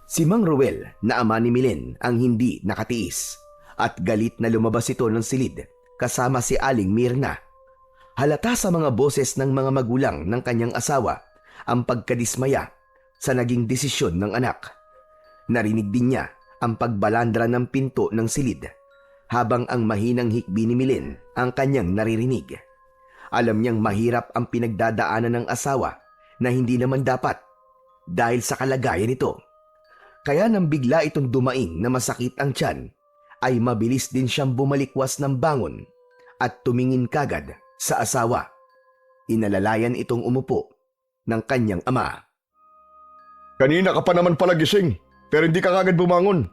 Si Mang Ruel na ama ni Milen ang hindi nakatiis at galit na lumabas ito ng silid kasama si Aling Mirna. Halata sa mga boses ng mga magulang ng kanyang asawa ang pagkadismaya sa naging desisyon ng anak. Narinig din niya ang pagbalandra ng pinto ng silid habang ang mahinang hikbi ni Milen ang kanyang naririnig. Alam niyang mahirap ang pinagdadaanan ng asawa na hindi naman dapat dahil sa kalagayan nito. Kaya nang bigla itong dumaing na masakit ang tiyan, ay mabilis din siyang bumalikwas ng bangon at tumingin kagad sa asawa. Inalalayan itong umupo ng kanyang ama. Kanina ka pa naman pala gising, pero hindi ka kagad bumangon.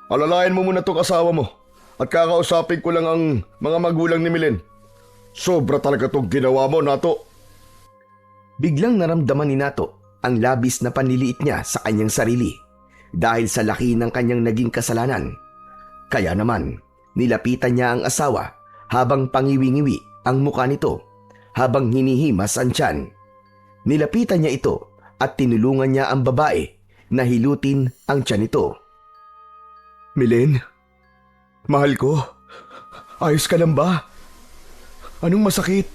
Alalayan mo muna tong asawa mo at kakausapin ko lang ang mga magulang ni Milen. Sobra talaga tong ginawa mo, Nato. Biglang naramdaman ni Nato ang labis na panliliit niya sa kanyang sarili dahil sa laki ng kanyang naging kasalanan. Kaya naman, nilapitan niya ang asawa habang pangiwi-ngiwi ang muka nito habang hinihimas ang tiyan. Nilapitan niya ito at tinulungan niya ang babae na hilutin ang tiyan nito. Milen, mahal ko. Ayos ka lang ba? Anong masakit?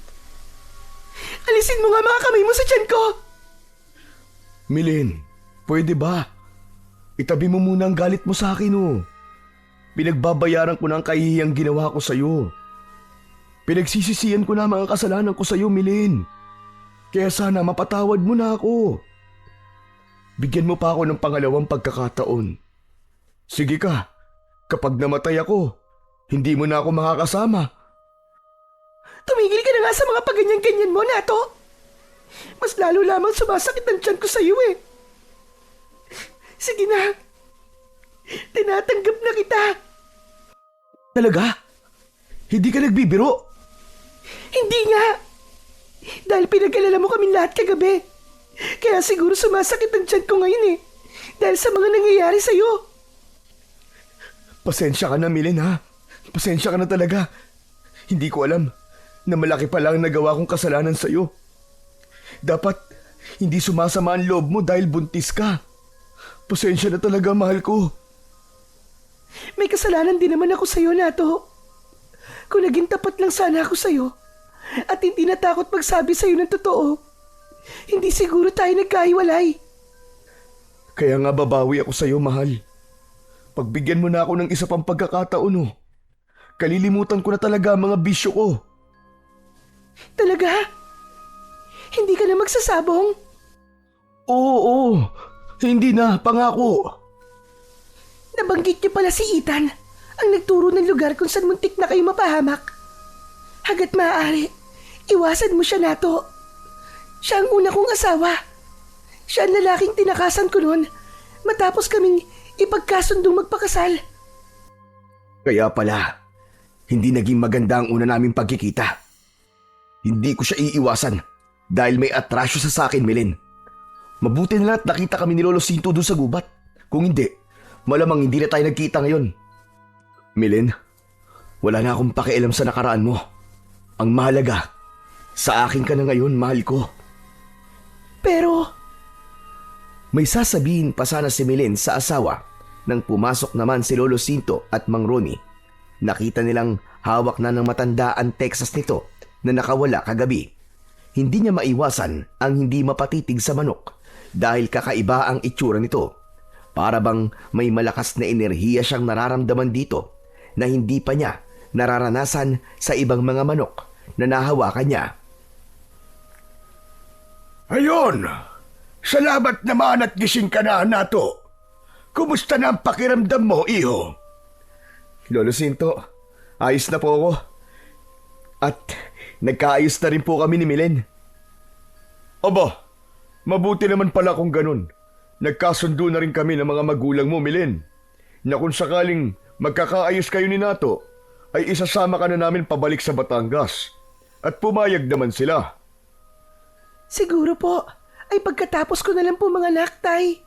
Alisin mo nga mga kamay mo sa tiyan ko! Milen, pwede ba? Itabi mo muna ang galit mo sa akin, oh. Pinagbabayaran ko na ang kahihiyang ginawa ko sa'yo. Pinagsisisihan ko na ang mga kasalanan ko sa'yo, Milen. Kaya sana mapatawad mo na ako. Bigyan mo pa ako ng pangalawang pagkakataon. Sige ka, kapag namatay ako, hindi mo na ako makakasama. Tumigil ka na nga sa mga paganyan-ganyan mo, Nato! Mas lalo lamang sumasakit ang tiyan ko sa iyo eh. Sige na. Tinatanggap na kita. Talaga? Hindi ka nagbibiro? Hindi nga. Dahil pinag-alala mo kami lahat kagabi. Kaya siguro sumasakit ang tiyan ko ngayon eh. Dahil sa mga nangyayari sa'yo. Pasensya ka na, Milen, ha? Pasensya ka na talaga. Hindi ko alam na malaki pa lang nagawa kong kasalanan sa'yo. Dapat hindi sumasama ang loob mo dahil buntis ka. Pasensya na talaga, mahal ko. May kasalanan din naman ako sa'yo, Nato. Kung naging tapat lang sana ako sa'yo at hindi natakot magsabi sa'yo ng totoo, hindi siguro tayo nagkahiwalay. Kaya nga babawi ako sa'yo, mahal. Pagbigyan mo na ako ng isa pang pagkakataon, oh. Kalilimutan ko na talaga ang mga bisyo ko. Talaga? Hindi ka na magsasabong? Oo, hindi na, pangako. Nabanggit niyo pala si Ethan, ang nagturo ng lugar kung saan muntik na kayo mapahamak. Hanggat maaari, iwasan mo siya, Nato. Siya ang una kong asawa. Siya ang lalaking tinakasan ko noon matapos kaming ipagkasundong magpakasal. Kaya pala, hindi naging maganda ang una naming pagkikita. Hindi ko siya iiwasan dahil may atrasyo sa akin, Milen. Mabuti na lang at nakita kami ni Lolo Sinto doon sa gubat. Kung hindi, malamang hindi na tayo nagkita ngayon. Milen, wala na akong pakialam sa nakaraan mo. Ang mahalaga, sa akin ka na ngayon, mahal ko. Pero, May sasabihin pa sana si Milen sa asawa nang pumasok naman si Lolo Sinto at Mang Ronnie. Nakita nilang hawak na ng matanda ang Texas nito na nakawala kagabi. Hindi niya maiwasan ang hindi mapatitig sa manok dahil kakaiba ang itsura nito. Para bang may malakas na enerhiya siyang nararamdaman dito na hindi pa niya nararanasan sa ibang mga manok na nahawakan niya. Ayun! Salamat naman at gising ka na, Nato. Kumusta na ang pakiramdam mo, iho? Lolo Sinto, ayos na po ako. At nagkaayos na rin po kami ni Milen. Aba, mabuti naman pala kung ganun. Nagkasundo na rin kami ng mga magulang mo, Milen, na kung sakaling magkakaayos kayo ni Nato, ay isasama ka na namin pabalik sa Batangas. At pumayag naman sila. siguro po, ay pagkatapos ko na lang po mga naktay.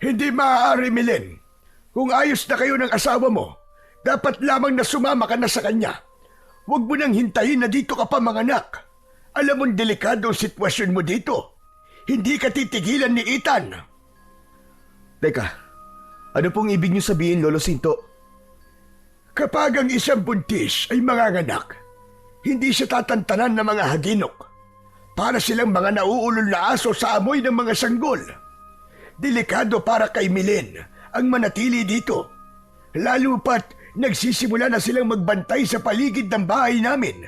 Hindi maaari, Milen. Kung ayos na kayo ng asawa mo, dapat lamang na sumama ka na sa kanya. Huwag mo nang hintayin na dito ka pa manganak. Alam mong delikado ang sitwasyon mo dito. Hindi ka titigilan ni Ethan. Teka, ano pong ibig niyo sabihin, Lolo Sinto? Kapag ang isang buntis ay manganganak, hindi siya tatantanan ng mga haginok. Para silang mga nauulol na aso sa amoy ng mga sanggol. Delikado para kay Milen ang manatili dito. Lalo pat nagsisimula na silang magbantay sa paligid ng bahay namin.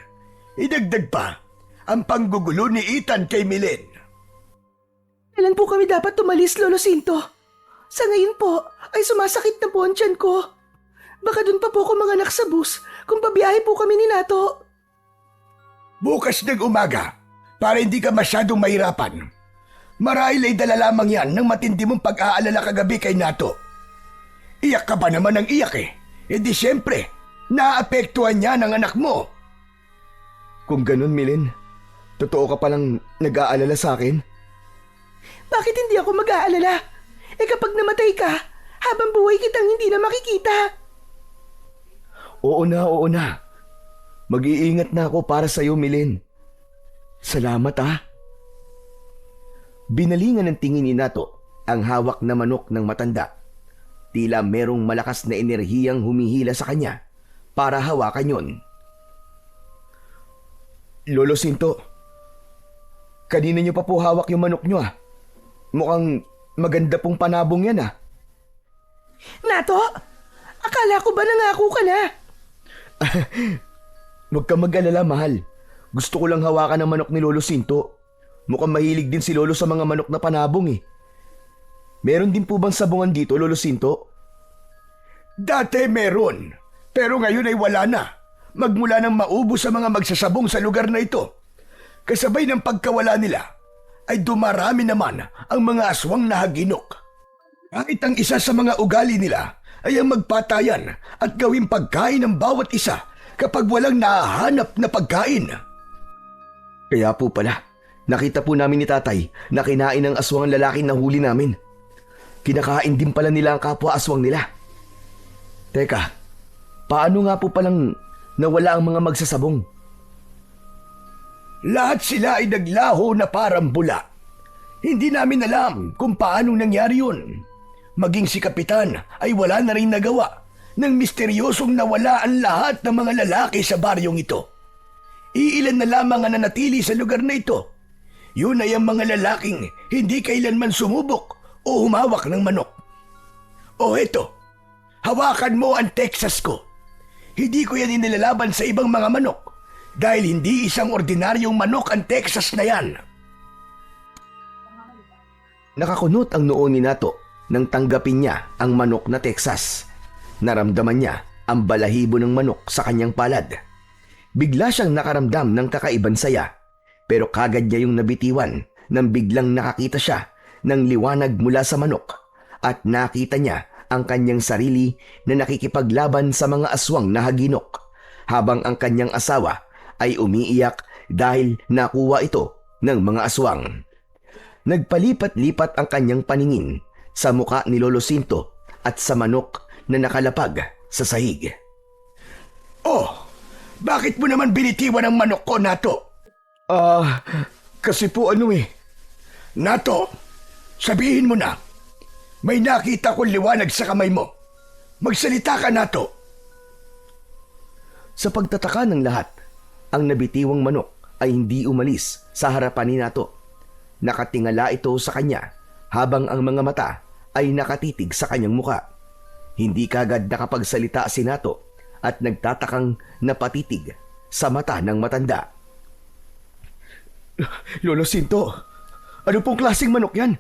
Idagdag pa ang panggugulo ni Ethan kay Milen. Kailan po kami dapat tumalis, Lolo Sinto? Sa ngayon po, ay sumasakit na po ang tiyan ko. Baka dun pa po ako manganak sa bus kung pabiyahe po kami ni Nato. Bukas ng umaga, para hindi ka masyadong mahirapan. Marahil ay dala lamang yan ng matindi mong pag-aalala kagabi kay Nato. Iyak ka ba naman ng iyak eh? E di siyempre, naapektuhan niya ng anak mo. Kung ganun, Milen, totoo ka palang nag-aalala sa akin? Bakit hindi ako mag-aalala? Eh kapag namatay ka, habang buhay kitang hindi na makikita. Oo na. Mag-iingat na ako para sa'yo, Milen. Salamat, ah. Binalingan ng tingin ni Nato ang hawak na manok ng matanda. Tila merong malakas na enerhiyang humihila sa kanya para hawakan yon. Lolo Sinto, kanina niyo pa po hawak yung manok niyo, ah. Mukhang maganda pong panabong yan, ah. Nato, akala ko ba nangako ka na? Huwag ka mag-alala, mahal. Gusto ko lang hawakan ang manok ni Lolo Sinto. Mukhang mahilig din si Lolo sa mga manok na panabong, eh. Meron din po bang sabungan dito, Lolo Sinto? Dati meron, pero ngayon ay wala na. Magmula nang maubos sa mga magsasabong sa lugar na ito. Kasabay ng pagkawala nila, ay dumarami naman ang mga aswang na haginok. Kahit ang isa sa mga ugali nila ay ang magpatayan at gawing pagkain ng bawat isa kapag walang nahahanap na pagkain. Kaya po pala, nakita po namin ni tatay na kinain ng aswang ang lalaking nahuli namin. Kinakain din pala nila ang kapwa aswang nila. Teka, paano nga po palang nawala ang mga magsasabong? Lahat sila ay naglaho na parang bula. Hindi namin alam kung paano nangyari yun. Maging si Kapitan ay wala na rin nagawa nang misteryosong nawala ang lahat ng mga lalaki sa baryong ito. Iilan na lamang ang nanatili sa lugar na ito. Yun ay ang mga lalaking hindi kailanman sumubok o humawak ng manok. O eto, hawakan mo ang Texas ko. Hindi ko yan inilalaban sa ibang mga manok dahil hindi isang ordinaryong manok ang Texas na yan. Nakakunot ang noo ni Nato nang tanggapin niya ang manok na Texas. Naramdaman niya ang balahibo ng manok sa kanyang palad. Bigla siyang nakaramdam ng kakaibang saya, pero kagad niya yung nabitiwan nang biglang nakakita siya ng liwanag mula sa manok at nakita niya ang kanyang sarili na nakikipaglaban sa mga aswang na haginok habang ang kanyang asawa ay umiiyak dahil nakuha ito ng mga aswang. Nagpalipat-lipat ang kanyang paningin sa muka ni Lolo Sinto at sa manok na nakalapag sa sahig. Oh, bakit mo naman binitiwan ang manok ko, Nato? Kasi po Nato, sabihin mo na. May nakita kong liwanag sa kamay mo. Magsalita ka, Nato. Sa pagtataka ng lahat, ang nabitiwang manok ay hindi umalis sa harapan ni Nato. Nakatingala ito sa kanya habang ang mga mata ay nakatitig sa kanyang muka. Hindi kagad nakapagsalita si Nato at nagtatakang napatitig sa mata ng matanda. Lolo Sinto, ano pong klaseng manok yan?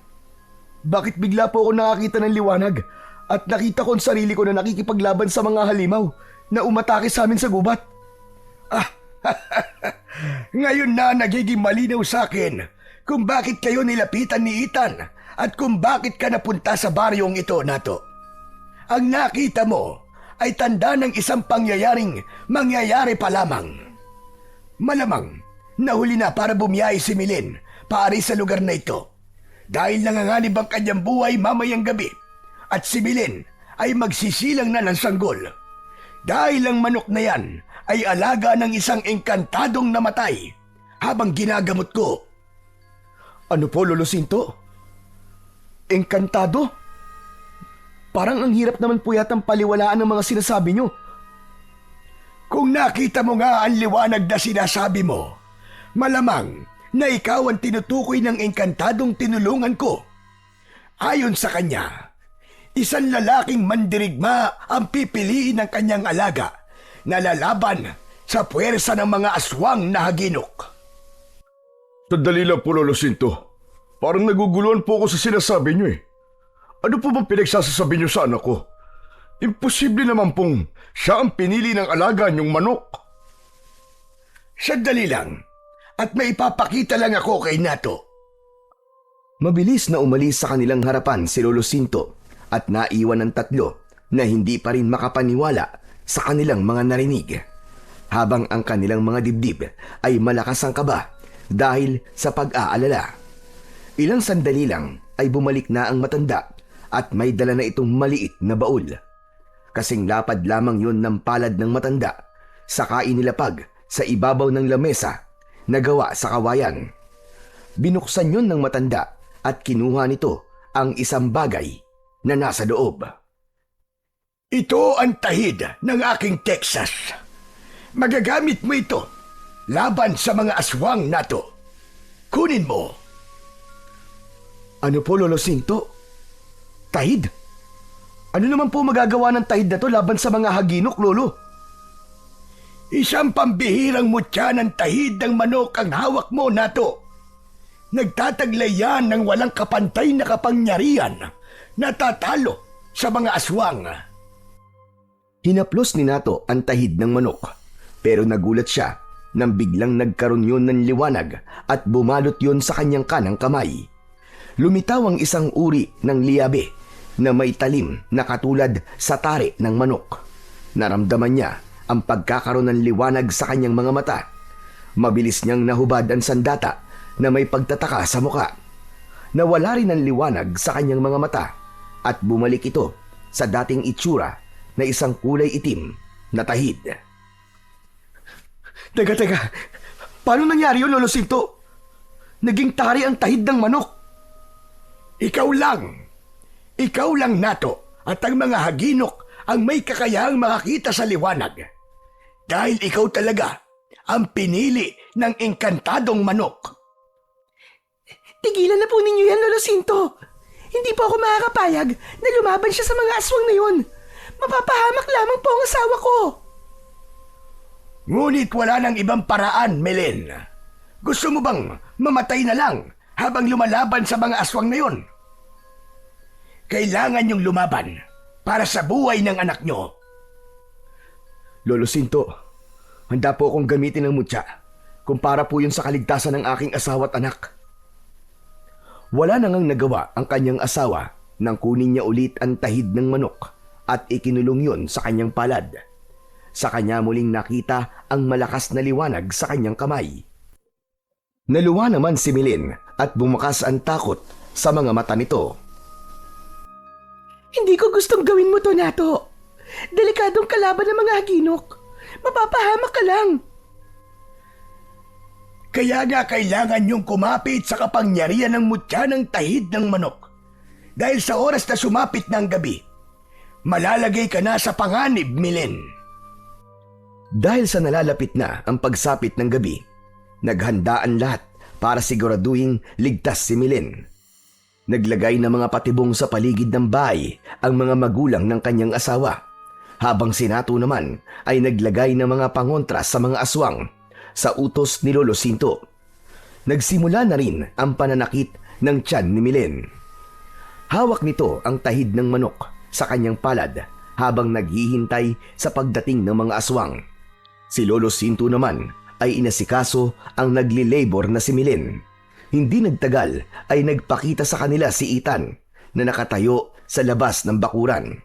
Bakit bigla po ako nakakita ng liwanag at nakita ko ang sarili ko na nakikipaglaban sa mga halimaw na umatake sa amin sa gubat? Ngayon na nagiging malinaw sa akin kung bakit kayo nilapitan ni Ethan at kung bakit ka napunta sa baryong ito, Nato. Ang nakita mo ay tanda ng isang pangyayaring mangyayari pa lamang. Malamang, nahuli na para bumiyahe si Milen paaris sa lugar na ito dahil nanganganib ang kanyang buhay mamayang gabi at si Milen ay magsisilang na ng sanggol. Dahil ang manok na yan ay alaga ng isang engkantadong namatay habang ginagamot ko. Ano po, Lolo Sinto? Engkantado? Parang ang hirap naman po yatang paliwalaan ng mga sinasabi nyo. Kung nakita mo nga ang liwanag na sinasabi mo, malamang na ikaw ang tinutukoy ng engkantadong tinulungan ko. Ayon sa kanya, isang lalaking mandirigma ang pipiliin ng kanyang alaga na lalaban sa puwersa ng mga aswang na haginok. Sandali lang po, Lolo Sinto. Parang naguguluhan po ako sa sinasabi niyo eh. Ano po bang pinagsasasabi niyo sa anak ko? Imposible naman pong siya ang pinili ng alaga niyong manok. Sandali lang, at may ipapakita lang ako kay Nato. Mabilis na umalis sa kanilang harapan si Lolo Sinto at naiwan ng tatlo na hindi pa rin makapaniwala sa kanilang mga narinig, habang ang kanilang mga dibdib ay malakas ang kaba dahil sa pag-aalala. Ilang sandali lang ay bumalik na ang matanda at may dala na itong maliit na baul. Kasing lapad lamang yon ng palad ng matanda, saka inilapag sa ibabaw ng lamesa na gawa sa kawayan. Binuksan yon ng matanda at kinuha nito ang isang bagay na nasa loob. Ito ang tahid ng aking Texas. Magagamit mo ito laban sa mga aswang nato. Kunin mo. Ano po, Lolo Sinto? Tahid? Ano naman po magagawa ng tahid na to laban sa mga haginok, Lolo? Isang pambihirang mutya ng tahid ng manok ang hawak mo nato. Nagtataglay yan ng walang kapantay na kapangyarihan na tatalo sa mga aswang. Hinaplos ni Nato ang tahid ng manok, pero nagulat siya nang biglang nagkaroon yun ng liwanag at bumalot yun sa kanyang kanang kamay. Lumitaw ang isang uri ng liabe na may talim na katulad sa tare ng manok. Naramdaman niya ang pagkakaroon ng liwanag sa kanyang mga mata. Mabilis niyang nahubad ang sandata na may pagtataka sa muka. Nawala rin ang liwanag sa kanyang mga mata at bumalik ito sa dating itsura na isang kulay itim na tahid. Teka. Paano nangyari yun, Lolo Sinto? Naging tari ang tahid ng manok. Ikaw lang nato at ang mga haginok ang may kakayahang makakita sa liwanag. Dahil ikaw talaga ang pinili ng engkantadong manok. Tigilan na po ninyo yan, Lolo Sinto. Hindi po ako makakapayag na lumaban siya sa mga aswang na yun. Mapapahamak lamang po ang asawa ko. Ngunit wala nang ibang paraan, Melen. Gusto mo bang mamatay na lang habang lumalaban sa mga aswang na yun? Kailangan niyong lumaban para sa buhay ng anak niyo. Lolo Sinto, handa po akong gamitin ng mutya kung para po yun sa kaligtasan ng aking asawa at anak. Wala na ngang nagawa ang kanyang asawa nang kunin niya ulit ang tahid ng manok at ikinulong yun sa kanyang palad. Sa kanya muling nakita ang malakas na liwanag sa kanyang kamay. Naluwa naman si Milen at bumakas ang takot sa mga mata nito. Hindi ko gustong gawin mo to, Nato. Delikadong kalaban ng mga haginok. Mapapahamak ka lang. Kaya nga kailangan niyong kumapit sa kapangyarihan ng mutya ng tahid ng manok. Dahil sa oras na sumapit ng gabi, malalagay ka na sa panganib, Milen. Dahil sa nalalapit na ang pagsapit ng gabi, naghanda ang lahat para siguraduhing ligtas si Milen. Naglagay ng mga patibong sa paligid ng bahay ang mga magulang ng kanyang asawa, habang si Nato naman ay naglagay ng mga pangontra sa mga aswang sa utos ni Lolo Sinto. Nagsimula na rin ang pananakit ng tiyan ni Milen. Hawak nito ang tahid ng manok sa kanyang palad habang naghihintay sa pagdating ng mga aswang. Si Lolo Sinto naman ay inasikaso ang nagli-labor na si Milen. Hindi nagtagal ay nagpakita sa kanila si Ethan na nakatayo sa labas ng bakuran.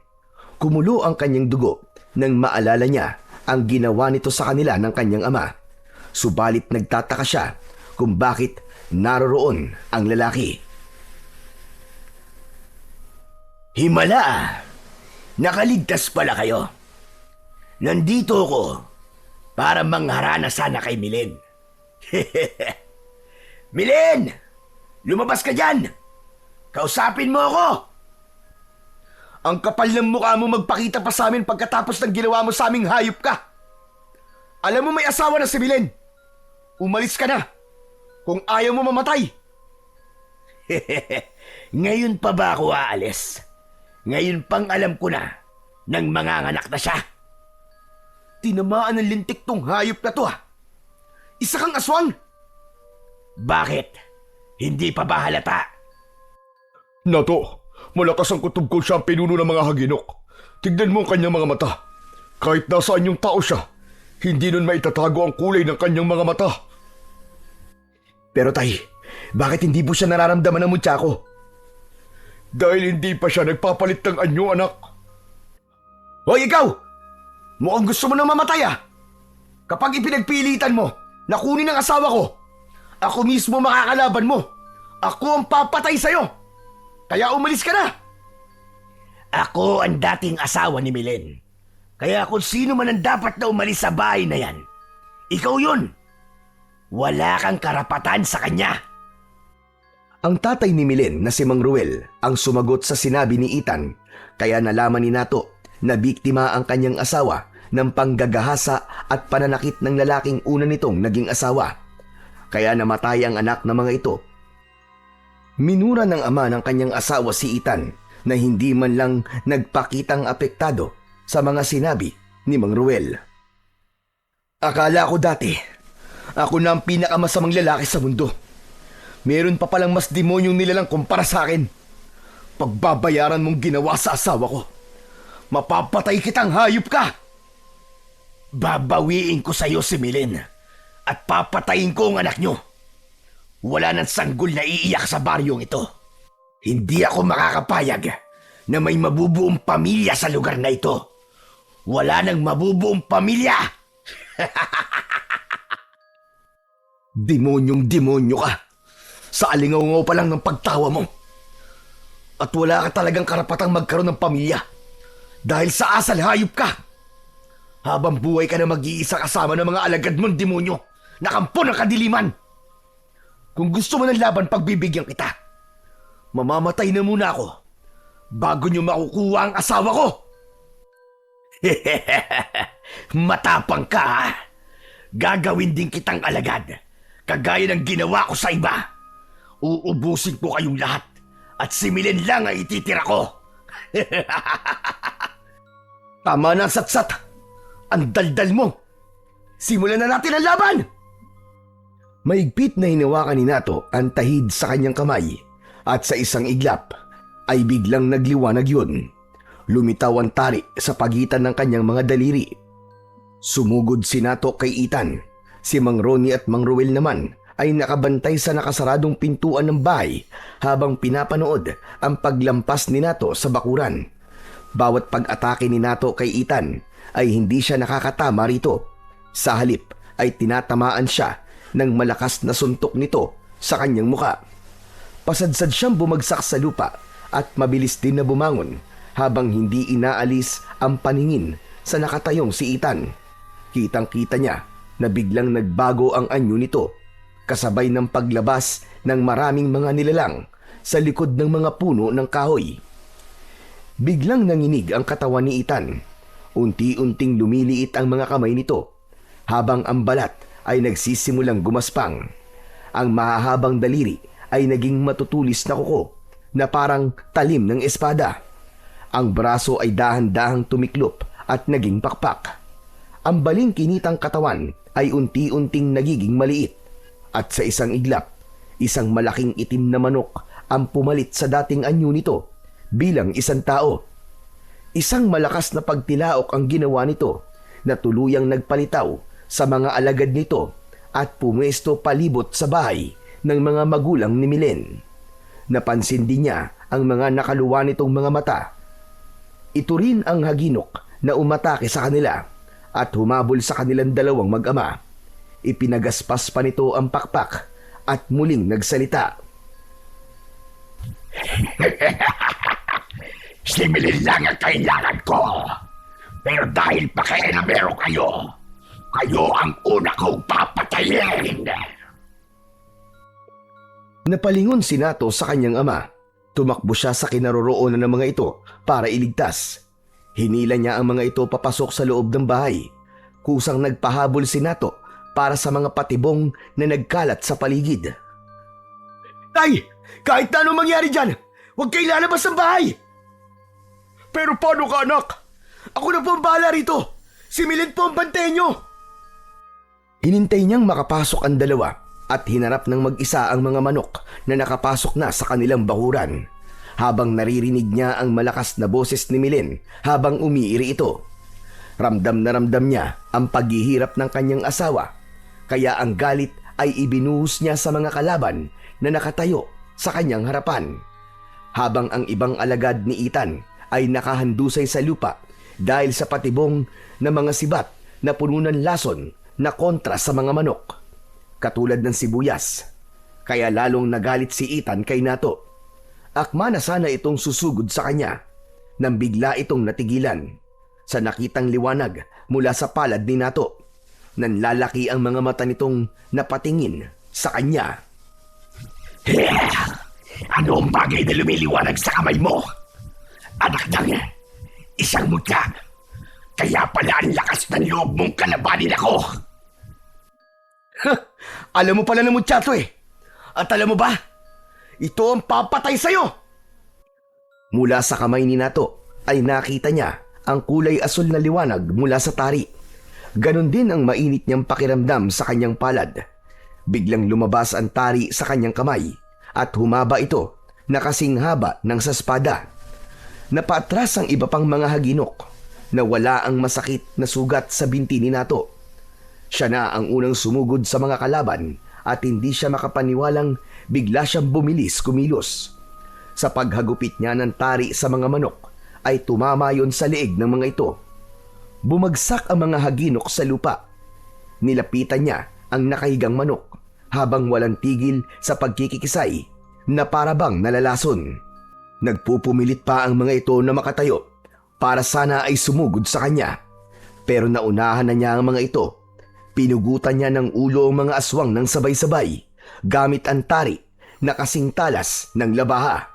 Kumulo ang kanyang dugo nang maalala niya ang ginawa nito sa kanila ng kanyang ama. Subalit nagtataka siya kung bakit naroroon ang lalaki. Himala! Nakaligtas pala kayo. Nandito ako para mangharana sana kay Milen. Milen! Lumabas ka dyan! Kausapin mo ako! Ang kapal ng mukha mo magpakita pa sa amin pagkatapos ng ginawa mo sa aming hayop ka. Alam mo may asawa na si Milen. Umalis ka na kung ayaw mo mamatay. Ngayon pa ba ako aalis? Ngayon pang alam ko na nang manganganak na siya. Tinamaan ng lintik tong hayop na to. Isa kang aswang. Bakit? Hindi pa ba halata? Nato, malakas ang kutob ko siya ang pinuno ng mga haginok. Tignan mo ang kanyang mga mata. Kahit nasaan yung tao siya, hindi nun maitatago ang kulay ng kanyang mga mata. Pero tay, bakit hindi po siya nararamdaman ng mutya ko? Dahil hindi pa siya nagpapalit ng anyo, anak. Hoy ikaw! Mukhang gusto mo nang mamatay ah! Kapag ipinagpilitan mo na kunin ang asawa ko, ako mismo makakalaban mo. Ako ang papatay sa'yo. Kaya umalis ka na. Ako ang dating asawa ni Milen. Kaya kung sino man ang dapat na umalis sa bahay na yan, ikaw yun. Wala kang karapatan sa kanya. Ang tatay ni Milen na si Mang Ruel ang sumagot sa sinabi ni Ethan, kaya nalaman ni Nato na biktima ang kanyang asawa ng panggagahasa at pananakit ng lalaking una nitong naging asawa. Kaya namatay ang anak ng mga ito. Minura ng ama ng kanyang asawa si Ethan na hindi man lang nagpakitang apektado sa mga sinabi ni Mang Ruel. Akala ko dati, ako na ang pinakamasamang lalaki sa mundo. Meron pa palang mas demonyong nilalang kumpara sa akin. Pagbabayaran mong ginawa sa asawa ko. Mapapatay kitang hayop ka! Babawiin ko sa'yo si Milen at papatayin ko ang anak nyo. Wala nang sanggol na iiyak sa baryong ito. Hindi ako makakapayag na may mabubuong pamilya sa lugar na ito. Wala nang mabubuong pamilya! Demonyong demonyo ka! Sa alingaw pa lang ng pagtawa mo. At wala ka talagang karapatang magkaroon ng pamilya. Dahil sa asal hayop ka. Habang buhay ka na mag-iisa kasama ng mga alagad mong demonyo na kampo ng kadiliman. Kung gusto mo ng laban, pagbibigyan kita. Mamamatay na muna ako bago niyo makukuha ang asawa ko. Matapang ka, ha? Gagawin din kitang alagad, kagaya ng ginawa ko sa iba. Uubusin ko kayong lahat at si Milen lang ang ititira ko. Tama na ang satsat. Ang daldal mo. Simulan na natin ang laban! Maigpit na hinawakan ni Nato ang tahid sa kanyang kamay at sa isang iglap ay biglang nagliwanag yun. Lumitaw ang tari sa pagitan ng kanyang mga daliri. Sumugod si Nato kay Ethan. Si Mang Ronnie at Mang Ruel naman ay nakabantay sa nakasaradong pintuan ng bahay habang pinapanood ang paglampas ni Nato sa bakuran. Bawat pag-atake ni Nato kay Ethan ay hindi siya nakakatama rito. Sa halip ay tinatamaan siya ng malakas na suntok nito sa kanyang muka. Pasadsad siyang bumagsak sa lupa at mabilis din na bumangon habang hindi inaalis ang paningin sa nakatayong si Ethan. Kitang-kita niya na biglang nagbago ang anyo nito kasabay ng paglabas ng maraming mga nilalang sa likod ng mga puno ng kahoy. Biglang nanginig ang katawan ni Ethan. Unti-unting lumiliit ang mga kamay nito habang ang balat ay nagsisimulang gumaspang. Ang mahahabang daliri ay naging matutulis na kuko na parang talim ng espada. Ang braso ay dahan-dahang tumiklop at naging pakpak. Ang baling kinitang katawan ay unti-unting nagiging maliit at sa isang iglap, isang malaking itim na manok ang pumalit sa dating anyo nito bilang isang tao. Isang malakas na pagtilaok ang ginawa nito na tuluyang nagpalitaw sa mga alagad nito at pumwesto palibot sa bahay ng mga magulang ni Milen. Napansin din niya ang mga nakaluwa nitong mga mata. Ito rin ang haginok na umatake sa kanila at humabol sa kanilang dalawang mag-ama. Ipinagaspas pa nito ang pakpak at muling nagsalita. Si Milen lang ang kailangan ko. Pero dahil pakialamero kayo, kayo ang una kong papatayin. Napalingon si Nato sa kanyang ama. Tumakbo siya sa kinaroroonan ng mga ito para iligtas. Hinila niya ang mga ito papasok sa loob ng bahay. Kusang nagpahabol si Nato para sa mga patibong na nagkalat sa paligid. Tay! Kahit na anong mangyari dyan, huwag kayo lalabas ng bahay! Pero paano ka, anak? Ako na po ang bahala rito. Si Milen po ang bantayan nyo. Hinintay niyang makapasok ang dalawa at hinarap ng mag-isa ang mga manok na nakapasok na sa kanilang bakuran. Habang naririnig niya ang malakas na boses ni Milen habang umiiri ito. Ramdam na ramdam niya ang paghihirap ng kanyang asawa. Kaya ang galit ay ibinuhos niya sa mga kalaban na nakatayo sa kanyang harapan. Habang ang ibang alagad ni Ethan ay nakahandusay sa lupa, dahil sa patibong na mga sibat na puno ng lason na kontra sa mga manok, katulad ng sibuyas. Kaya lalong nagalit si Ethan kay Nato. Akma na sana itong susugod sa kanya nang bigla itong natigilan sa nakitang liwanag mula sa palad ni Nato. Nanlalaki ang mga mata nitong napatingin sa kanya. Ano ang bagay na lumiliwanag sa kamay mo? Anak ng isang mutya. Kaya pala ang lakas ng loob mong kalabanin ako. Alam mo pala na mutyato eh. At alam mo ba, ito ang papatay sa'yo. Mula sa kamay ni Nato ay nakita niya ang kulay asul na liwanag mula sa tari. Ganon din ang mainit niyang pakiramdam sa kanyang palad. Biglang lumabas ang tari sa kanyang kamay at humaba ito na kasing haba ng sa espada. Napaatras ang iba pang mga haginok na wala ang masakit na sugat sa binti ni Nato. Siya na ang unang sumugod sa mga kalaban at hindi siya makapaniwalang bigla siyang kumilos. Sa paghagupit niya ng tari sa mga manok ay tumama yon sa leeg ng mga ito. Bumagsak ang mga haginok sa lupa. Nilapitan niya ang nakahigang manok habang walang tigil sa pagkikikisay na parabang nalalason. Nagpupumilit pa ang mga ito na makatayo para sana ay sumugod sa kanya. Pero naunahan na niya ang mga ito. Pinugutan niya ng ulo ang mga aswang ng sabay-sabay gamit ang tari na kasing talas ng labaha.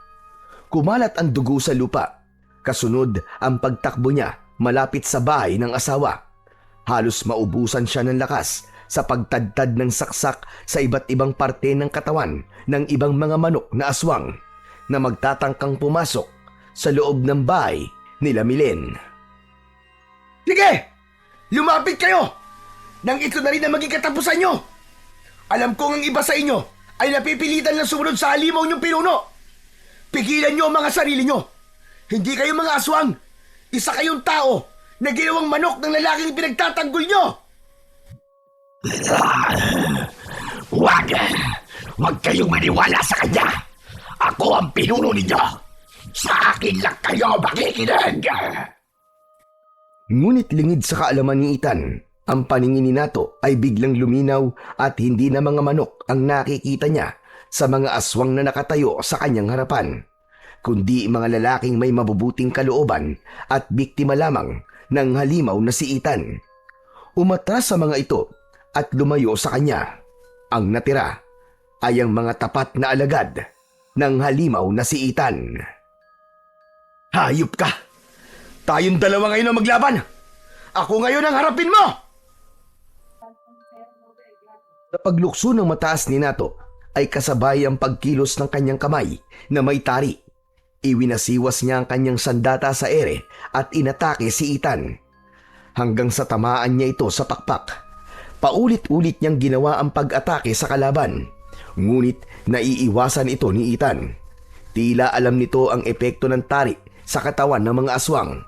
Kumalat ang dugo sa lupa. Kasunod ang pagtakbo niya malapit sa bahay ng asawa. Halos maubusan siya ng lakas sa pagtadtad ng saksak sa iba't ibang parte ng katawan ng ibang mga manok na aswang na magtatangkang pumasok sa loob ng bahay nila Milen. Sige! Lumapit kayo! Nang ito na rin ang maging katapusan nyo! Alam kong ang iba sa inyo ay napipilitan na sumunod sa halimaw niyong pinuno. Pigilan nyo ang mga sarili nyo. Hindi kayo mga aswang. Isa kayong tao na ginawang manok ng lalaking pinagtatanggol nyo. Huwag kayong maniwala sa kanya. Ako ang pinuno ninyo. Sa akin lang kayo makikinig. Ngunit lingid sa kaalaman ni Ethan, ang paningin ni Nato ay biglang luminaw at hindi na mga manok ang nakikita niya sa mga aswang na nakatayo sa kanyang harapan, kundi mga lalaking may mabubuting kalooban at biktima lamang ng halimaw na si Ethan. Umatras sa mga ito at lumayo sa kanya. Ang natira ay ang mga tapat na alagad ng halimaw na si Ethan. Hayop ka! Tayong dalawa ngayon ang maglaban! Ako ngayon ang harapin mo! Sa paglukso ng mataas ni Nato ay kasabay ang pagkilos ng kanyang kamay na may tari. Iwinasiwas niya ang kanyang sandata sa ere at inatake si Ethan. Hanggang sa tamaan niya ito sa pakpak. Paulit-ulit niyang ginawa ang pag-atake sa kalaban. Ngunit naiiwasan ito ni Ethan. Tila alam nito ang epekto ng tari sa katawan ng mga aswang.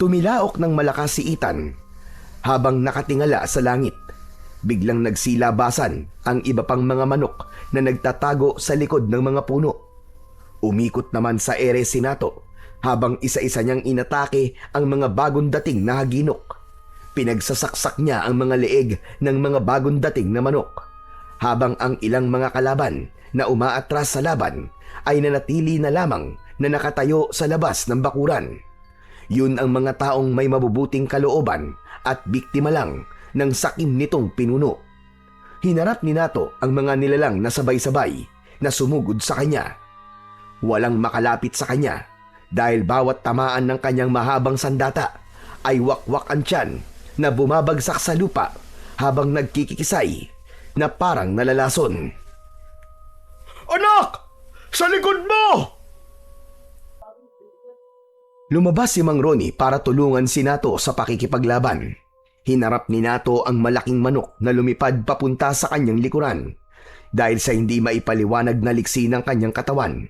Tumilaok ng malakas si Ethan habang nakatingala sa langit. Biglang nagsilabasan ang iba pang mga manok na nagtatago sa likod ng mga puno. Umikot naman sa ere si Nato habang isa-isa niyang inatake ang mga bagong dating na haginok. Pinagsasaksak niya ang mga leeg ng mga bagong dating na manok, habang ang ilang mga kalaban na umaatras sa laban ay nanatili na lamang na nakatayo sa labas ng bakuran. Yun ang mga taong may mabubuting kalooban at biktima lang ng sakim nitong pinuno. Hinarap ni Nato ang mga nilalang na sabay-sabay na sumugod sa kanya. Walang makalapit sa kanya dahil bawat tamaan ng kanyang mahabang sandata ay wakwak ang tiyan na bumabagsak sa lupa habang nagkikikisay na parang nalalason. Anak! Sa likod mo! Lumabas si Mang Ronnie para tulungan si Nato sa pakikipaglaban. Hinarap ni Nato ang malaking manok na lumipad papunta sa kanyang likuran. Dahil sa hindi maipaliwanag na liksi ng kanyang katawan,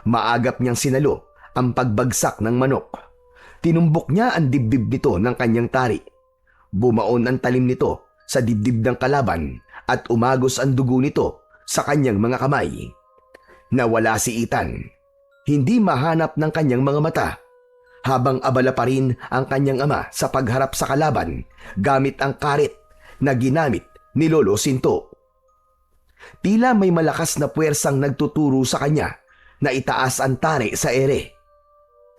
maagap niyang sinalo ang pagbagsak ng manok. Tinumbok niya ang dibdib nito ng kanyang tari. Bumaon ang talim nito sa dibdib ng kalaban at umagos ang dugo nito sa kanyang mga kamay. Nawala si Ethan. Hindi mahanap ng kanyang mga mata. habang abala pa rin ang kanyang ama sa pagharap sa kalaban gamit ang karet na ginamit ni Lolo Sinto. Tila may malakas na puwersang nagtuturo sa kanya na itaas ang tari sa ere.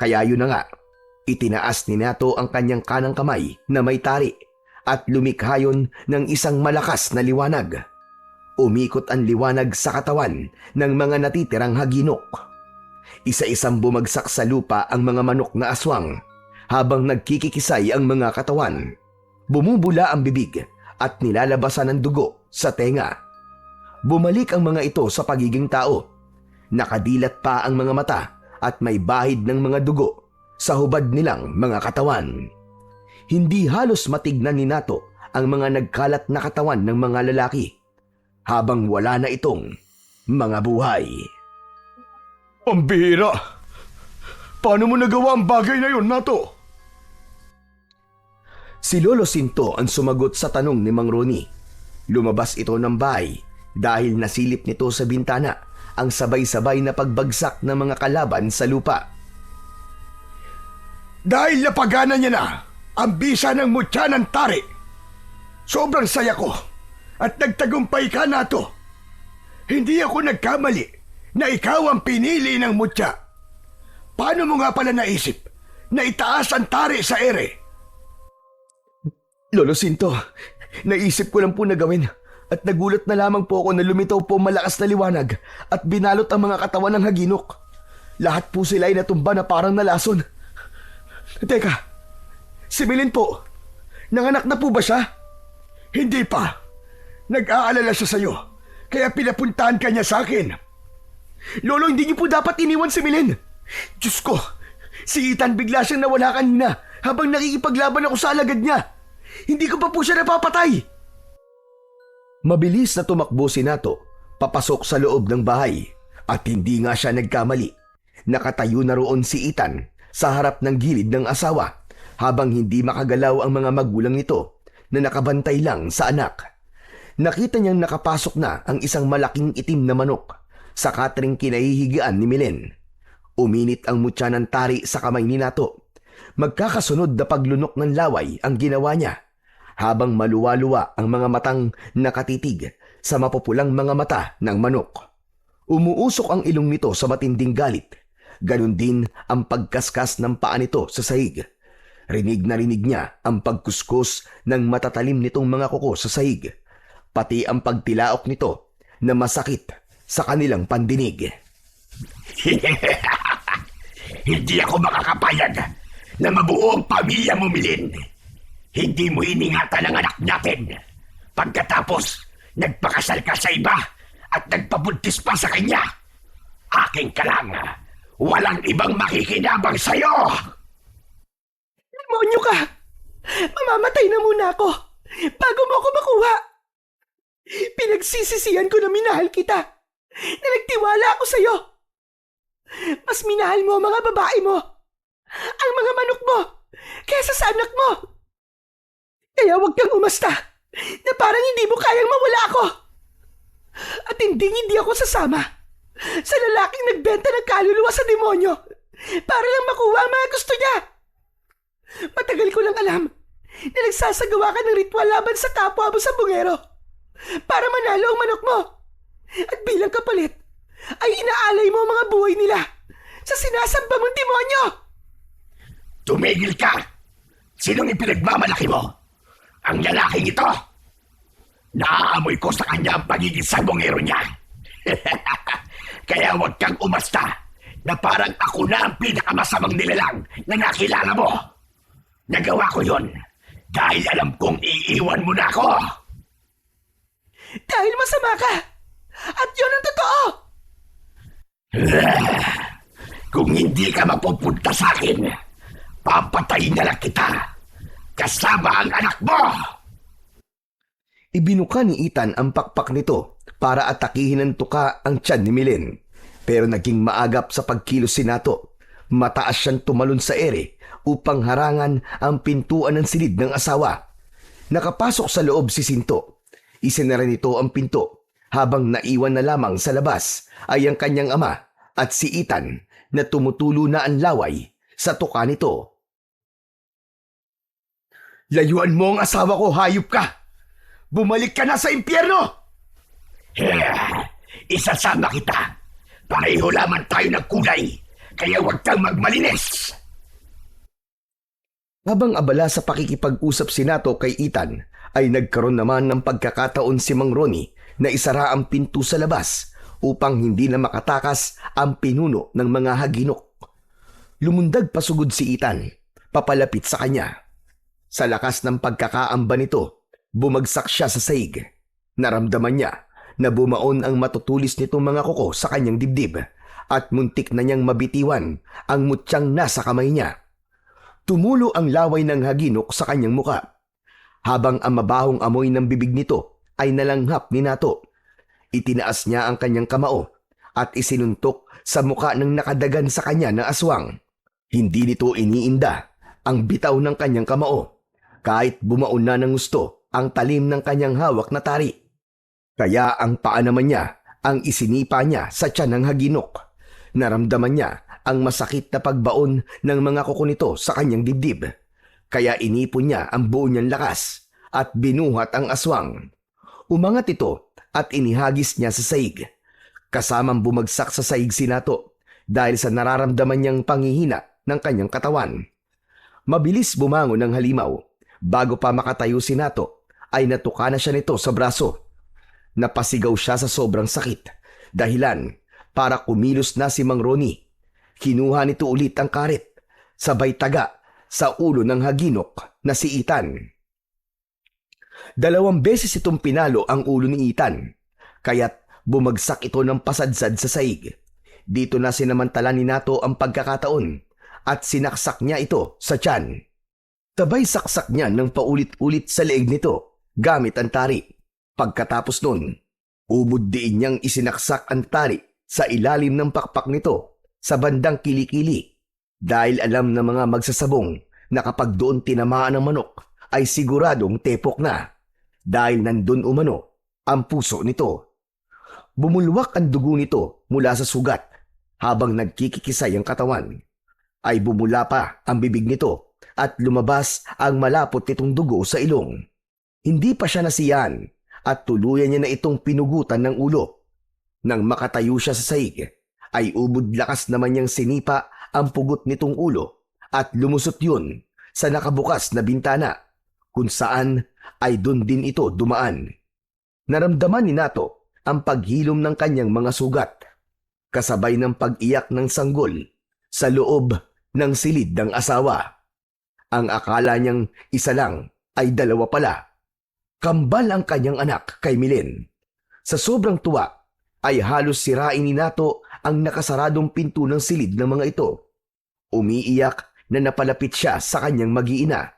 Kaya yun na nga, itinaas ni Nato ang kanyang kanang kamay na may tari at lumikha yun ng isang malakas na liwanag. Umikot ang liwanag sa katawan ng mga natitirang haginok. Isa-isang bumagsak sa lupa ang mga manok na aswang habang nagkikikisay ang mga katawan. Bumubula ang bibig at nilalabasan ng dugo sa tenga. Bumalik ang mga ito sa pagiging tao. Nakadilat pa ang mga mata at may bahid ng mga dugo sa hubad nilang mga katawan. Hindi halos matignan ni Nato ang mga nagkalat na katawan ng mga lalaki habang wala na itong mga buhay. Ang bihira! Paano mo nagawa ang bagay na yun, Nato? Si Lolo Sinto ang sumagot sa tanong ni Mang Roni. Lumabas ito ng bahay dahil nasilip nito sa bintana ang sabay-sabay na pagbagsak ng mga kalaban sa lupa. Dahil napagana niya na ang bisa ng mutya ng tari. Sobrang saya ko at nagtagumpay ka, Nato. Hindi ako nagkamali na ikaw ang pinili ng mutya. Paano mo nga pala naisip na itaas ang tari sa ere? Lolo Sinto, naisip ko lang po na gawin at nagulat na lamang po ako na lumitaw po malakas na liwanag at binalot ang mga katawan ng haginok. Lahat po sila ay natumba na parang nalason. Teka, si Milin po, nanganak na po ba siya? Hindi pa. Nag-aalala siya sa'yo, kaya pinapuntahan ka niya sa akin. Lolo, hindi niyo po dapat iniwan si Milin. Diyos ko, si Ethan bigla siyang nawala kanina habang nakikipaglaban ako sa alagad niya. Hindi ko pa po siya napapatay. Mabilis na tumakbo si Nato papasok sa loob ng bahay at hindi nga siya nagkamali. Nakatayo na roon si Ethan sa harap ng gilid ng asawa habang hindi makagalaw ang mga magulang nito na nakabantay lang sa anak. Nakita niyang nakapasok na ang isang malaking itim na manok sa katring kinahihigaan ni Milen. Uminit ang mutya ng tari sa kamay ni Nato. Magkakasunod na paglunok ng laway ang ginawa niya habang maluwa-luwa ang mga matang nakatitig sa mapupulang mga mata ng manok. Umuusok ang ilong nito sa matinding galit. Ganon din ang pagkaskas ng paa nito sa sahig. Rinig na rinig niya ang pagkuskus ng matatalim nitong mga kuko sa sahig, pati ang pagtilaok nito na masakit sa kanilang pandinig. Hindi ako makakapayag na mabuo ang pamilya mo, Milin. Hindi mo iningatan ang anak natin. Pagkatapos, nagpakasal ka sa iba at nagpabuntis pa sa kanya. Aking ka lang. Walang ibang makikinabang sa'yo. Demonyo ka! Mamamatay na muna ako bago mo ako makuha. Pinagsisisihan ko na minahal kita, na nagtiwala ako sa'yo. Mas minahal mo ang mga babae mo, ang mga manok mo, kaysa sa anak mo. Kaya huwag kang umasta na parang hindi mo kayang mawala ako. At hindi ako sasama sa lalaking nagbenta ng kaluluwa sa demonyo para lang makuha ang mga gusto niya. Matagal ko lang alam na nagsasagawa ka ng ritual laban sa kapwa mo sa bungero para manalo ang manok mo. At bilang kapalit, ay inaalay mo ang mga buhay nila sa sinasamba mong demonyo. Tumigil ka! Sinong ipinagmamalaki mo? Ang lalaking ito? Naaamoy ko sa kanya ang pagiging sabongero niya. Kaya huwag kang umasta na parang ako na ang pinakamasamang nilalang na nakilala mo. Nagawa ko yun dahil alam kong iiwan mo na ako. Dahil masama ka. At yun ang totoo. Kung hindi ka mapupunta sa akin, papatayin na lang kita kasama ang anak mo. Ibinuka ni Ethan ang pakpak nito para atakihin ng tuka ang tiyan ni Milen. Pero naging maagap sa pagkilos si Nato. Mataas siyang tumalon sa ere upang harangan ang pintuan ng silid ng asawa. Nakapasok sa loob si Sinto. Isinara nito ang pinto habang naiwan na lamang sa labas ay ang kanyang ama at si Ethan na tumutulo na ang laway sa tuka nito. Layuan mo ang asawa ko, hayop ka! Bumalik ka na sa impyerno! Isasama kita. Pareho lamang tayo ng kulay, kaya huwag kang magmalinis. Habang abala sa pakikipag-usap si Nato kay Ethan, ay nagkaroon naman ng pagkakataon si Mang Ronnie na isara ang pinto sa labas upang hindi na makatakas ang pinuno ng mga haginok. Lumundag pasugod si Ethan, papalapit sa kanya. Sa lakas ng pagkakaamba nito, bumagsak siya sa saig. Naramdaman niya na bumaon ang matutulis nitong mga kuko sa kanyang dibdib at muntik na niyang mabitiwan ang mutyang nasa kamay niya. Tumulo ang laway ng haginok sa kanyang muka. Habang ang mabahong amoy ng bibig nito ay nalanghap ni Nato, itinaas niya ang kanyang kamao at isinuntok sa muka ng nakadagan sa kanya na aswang. Hindi nito iniinda ang bitaw ng kanyang kamao, kahit bumaon na ng gusto ang talim ng kanyang hawak na tari. Kaya ang paa naman niya ang isinipa niya sa tiyan ng haginok. Naramdaman niya ang masakit na pagbaon ng mga kuko nito sa kanyang dibdib. Kaya inipon niya ang buo niyang lakas at binuhat ang aswang. Umangat ito at inihagis niya sa saig. Kasamang bumagsak sa saig si Nato dahil sa nararamdaman niyang panghihina ng kanyang katawan. Mabilis bumangon ng halimaw. Bago pa makatayo si Nato ay natuka na siya nito sa braso. Napasigaw siya sa sobrang sakit. Dahilan para kumilos na si Mang Ronnie. Kinuha nito ulit ang karet, sabay taga sa ulo ng haginok na si Ethan. 2 beses itong pinalo ang ulo ni Ethan, kaya't bumagsak ito ng pasadsad sa saig. Dito na sinamantala ni Nato ang pagkakataon at sinaksak niya ito sa tiyan. Sabay saksak niya ng paulit-ulit sa leeg nito gamit ang tari. Pagkatapos nun, ubod diin niyang isinaksak ang tari sa ilalim ng pakpak nito sa bandang kilikili dahil alam ng mga magsasabong na kapag doon tinamaan ng manok ay siguradong tepok na dahil nandun umano ang puso nito. Bumulwak ang dugo nito mula sa sugat habang nagkikikisay ang katawan. Ay bumula pa ang bibig nito at lumabas ang malapot nitong dugo sa ilong. Hindi pa siya nasiyan at tuluyan niya na itong pinugutan ng ulo. Nang makatayo siya sa saig, ay ubod lakas naman niyang sinipa ang pugot nitong ulo at lumusot yun sa nakabukas na bintana kung saan ay dun din ito dumaan. Naramdaman ni Nato ang paghilom ng kanyang mga sugat, kasabay ng pag-iyak ng sanggol sa loob ng silid ng asawa. Ang akala niyang isa lang ay 2 pala. Kambal ang kanyang anak kay Milen. Sa sobrang tuwa ay halos sirain ni Nato ang nakasaradong pinto ng silid ng mga ito. Umiiyak na napalapit siya sa kanyang mag-iina.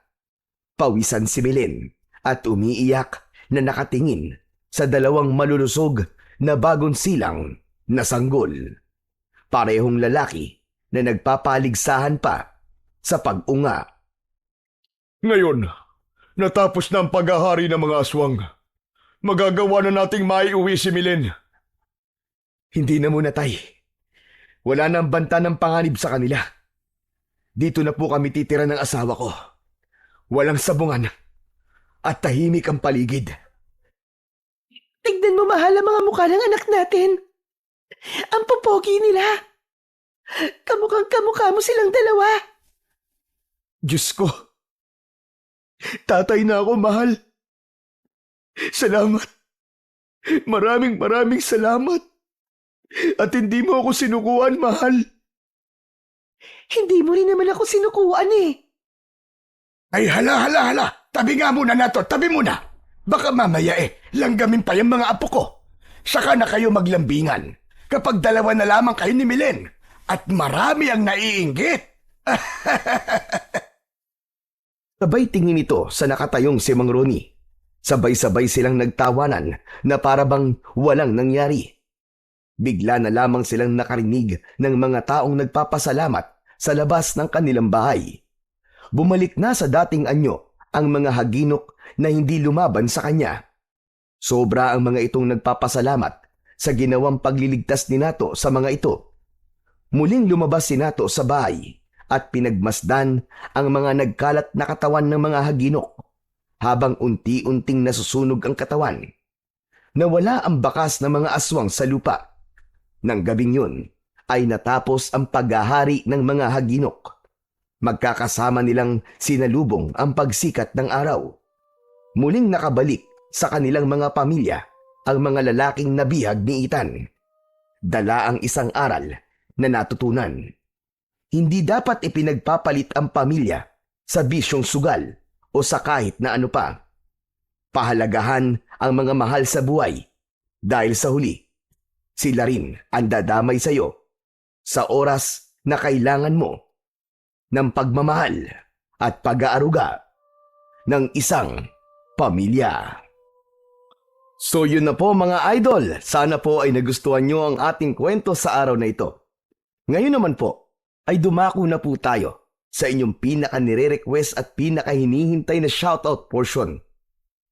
Pawisan si Milen at umiiyak na nakatingin sa 2 malulusog na bagong silang na sanggol. Parehong lalaki na nagpapaligsahan pa sa pag-unga. Ngayon, natapos na ang paghahari ng mga aswang. Magagawa na nating maiuwi si Milen. Hindi na muna, tay. Wala nang banta ng panganib sa kanila. Dito na po kami titira ng asawa ko. Walang sabungan at tahimik ang paligid. Tignan mo, mahal, ang mga mukha ng anak natin. Ang popogi nila. Kamukhang kamukha mo silang 2. Diyos ko. Tatay na ako, mahal. Salamat. Maraming salamat. At hindi mo ako sinukuan, mahal. Hindi mo rin naman ako sinukuan eh. Ay hala. Tabi nga muna na to, tabi muna. Baka mamaya langgamin pa yung mga apo ko. Saka na kayo maglambingan. Kapag 2 na lamang kayo ni Milen. At marami ang naiinggit. Sabay tingin ito sa nakatayong si Mang Ronnie. Sabay-sabay silang nagtawanan na parabang walang nangyari. Bigla na lamang silang nakarinig ng mga taong nagpapasalamat sa labas ng kanilang bahay. Bumalik na sa dating anyo ang mga haginok na hindi lumaban sa kanya. Sobra ang mga itong nagpapasalamat sa ginawang pagliligtas ni Nato sa mga ito. Muling lumabas si Nato sa bahay at pinagmasdan ang mga nagkalat na katawan ng mga haginok habang unti-unting nasusunog ang katawan. Nawala ang bakas ng mga aswang sa lupa. Nang gabing yun ay natapos ang paghahari ng mga haginok. Magkakasama nilang sinalubong ang pagsikat ng araw. Muling nakabalik sa kanilang mga pamilya ang mga lalaking nabihag ni Ethan. Dala ang isang aral na natutunan. Hindi dapat ipinagpapalit ang pamilya sa bisyong sugal o sa kahit na ano pa. Pahalagahan ang mga mahal sa buhay dahil sa huli, sila rin ang dadamay sa iyo sa oras na kailangan mo ng pagmamahal at pag-aaruga ng isang pamilya. So yun na po mga idol, sana po ay nagustuhan nyo ang ating kwento sa araw na ito. Ngayon naman po ay dumako na po tayo sa inyong pinaka-nire-request at pinaka-hinihintay na shoutout portion.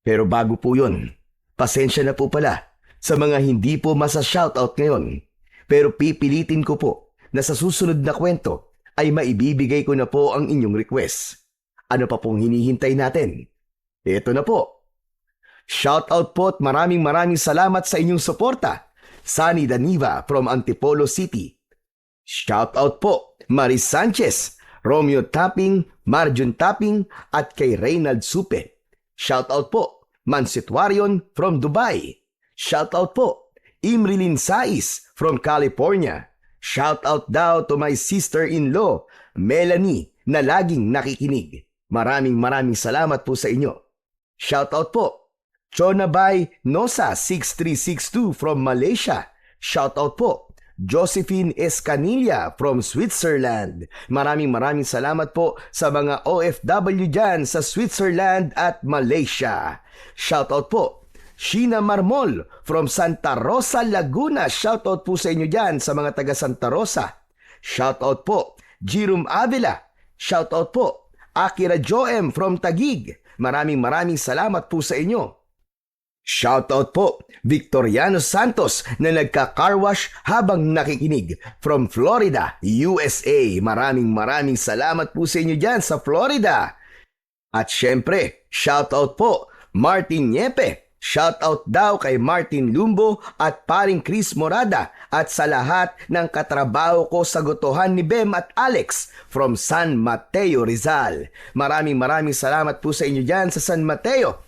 Pero bago po yun, pasensya na po pala sa mga hindi po masa-shoutout ngayon. Pero pipilitin ko po na sa susunod na kwento ay maibibigay ko na po ang inyong request. Ano pa pong hinihintay natin? Ito na po. Shoutout po at maraming salamat sa inyong suporta. Sunny Daniva from Antipolo City. Shoutout po Maris Sanchez, Romeo Tapping, Marjun Tapping at kay Reynald Supe. Shoutout po Mansitwarion from Dubai. Shoutout po Imrilin Sais from California. Shoutout daw to my sister-in-law, Melanie, na laging nakikinig. Maraming salamat po sa inyo. Shoutout po Chonabay Nosa 6362 from Malaysia. Shoutout po Josephine Escanilla from Switzerland. Maraming salamat po sa mga OFW dyan sa Switzerland at Malaysia. Shoutout po Sheena Marmol from Santa Rosa, Laguna. Shoutout po sa inyo dyan sa mga taga Santa Rosa. Shoutout po Jerome Avila. Shoutout po Akira Joem from Taguig. Maraming salamat po sa inyo. Shoutout po Victoriano Santos na nagka-carwash habang nakikinig from Florida, USA. Maraming salamat po sa inyo dyan sa Florida. At syempre, shoutout po Martin Niepe. Shoutout daw kay Martin Lumbo at paring Chris Morada at sa lahat ng katrabaho ko sa gotohan ni Bem at Alex from San Mateo, Rizal. Maraming salamat po sa inyo dyan sa San Mateo.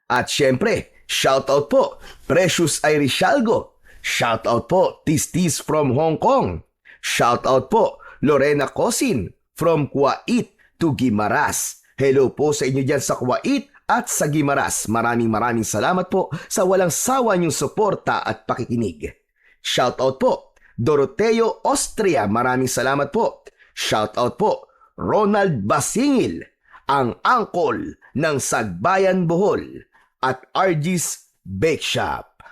At syempre, shoutout po Precious Irishalgo. Shoutout po Tistis from Hong Kong. Shoutout po Lorena Cosin from Kuwait to Guimaras. Hello po sa inyo dyan sa Kuwait at sa Guimaras. Maraming salamat po sa walang sawa niyong suporta at pakikinig. Shoutout po Doroteo Austria. Maraming salamat po. Shoutout po Ronald Basingil, ang angkol ng Sagbayan Bohol at RG's Bake Shop.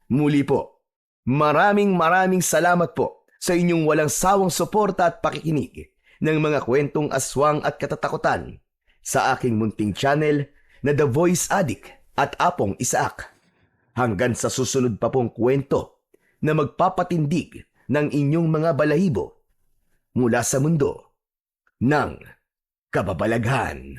Muli po, maraming salamat po sa inyong walang sawang suporta at pakikinig ng mga kwentong aswang at katatakutan sa aking munting channel na The Voice Addict at Apong Isaac. Hanggang sa susunod pa pong kwento na magpapatindig ng inyong mga balahibo mula sa mundo ng kababalaghan.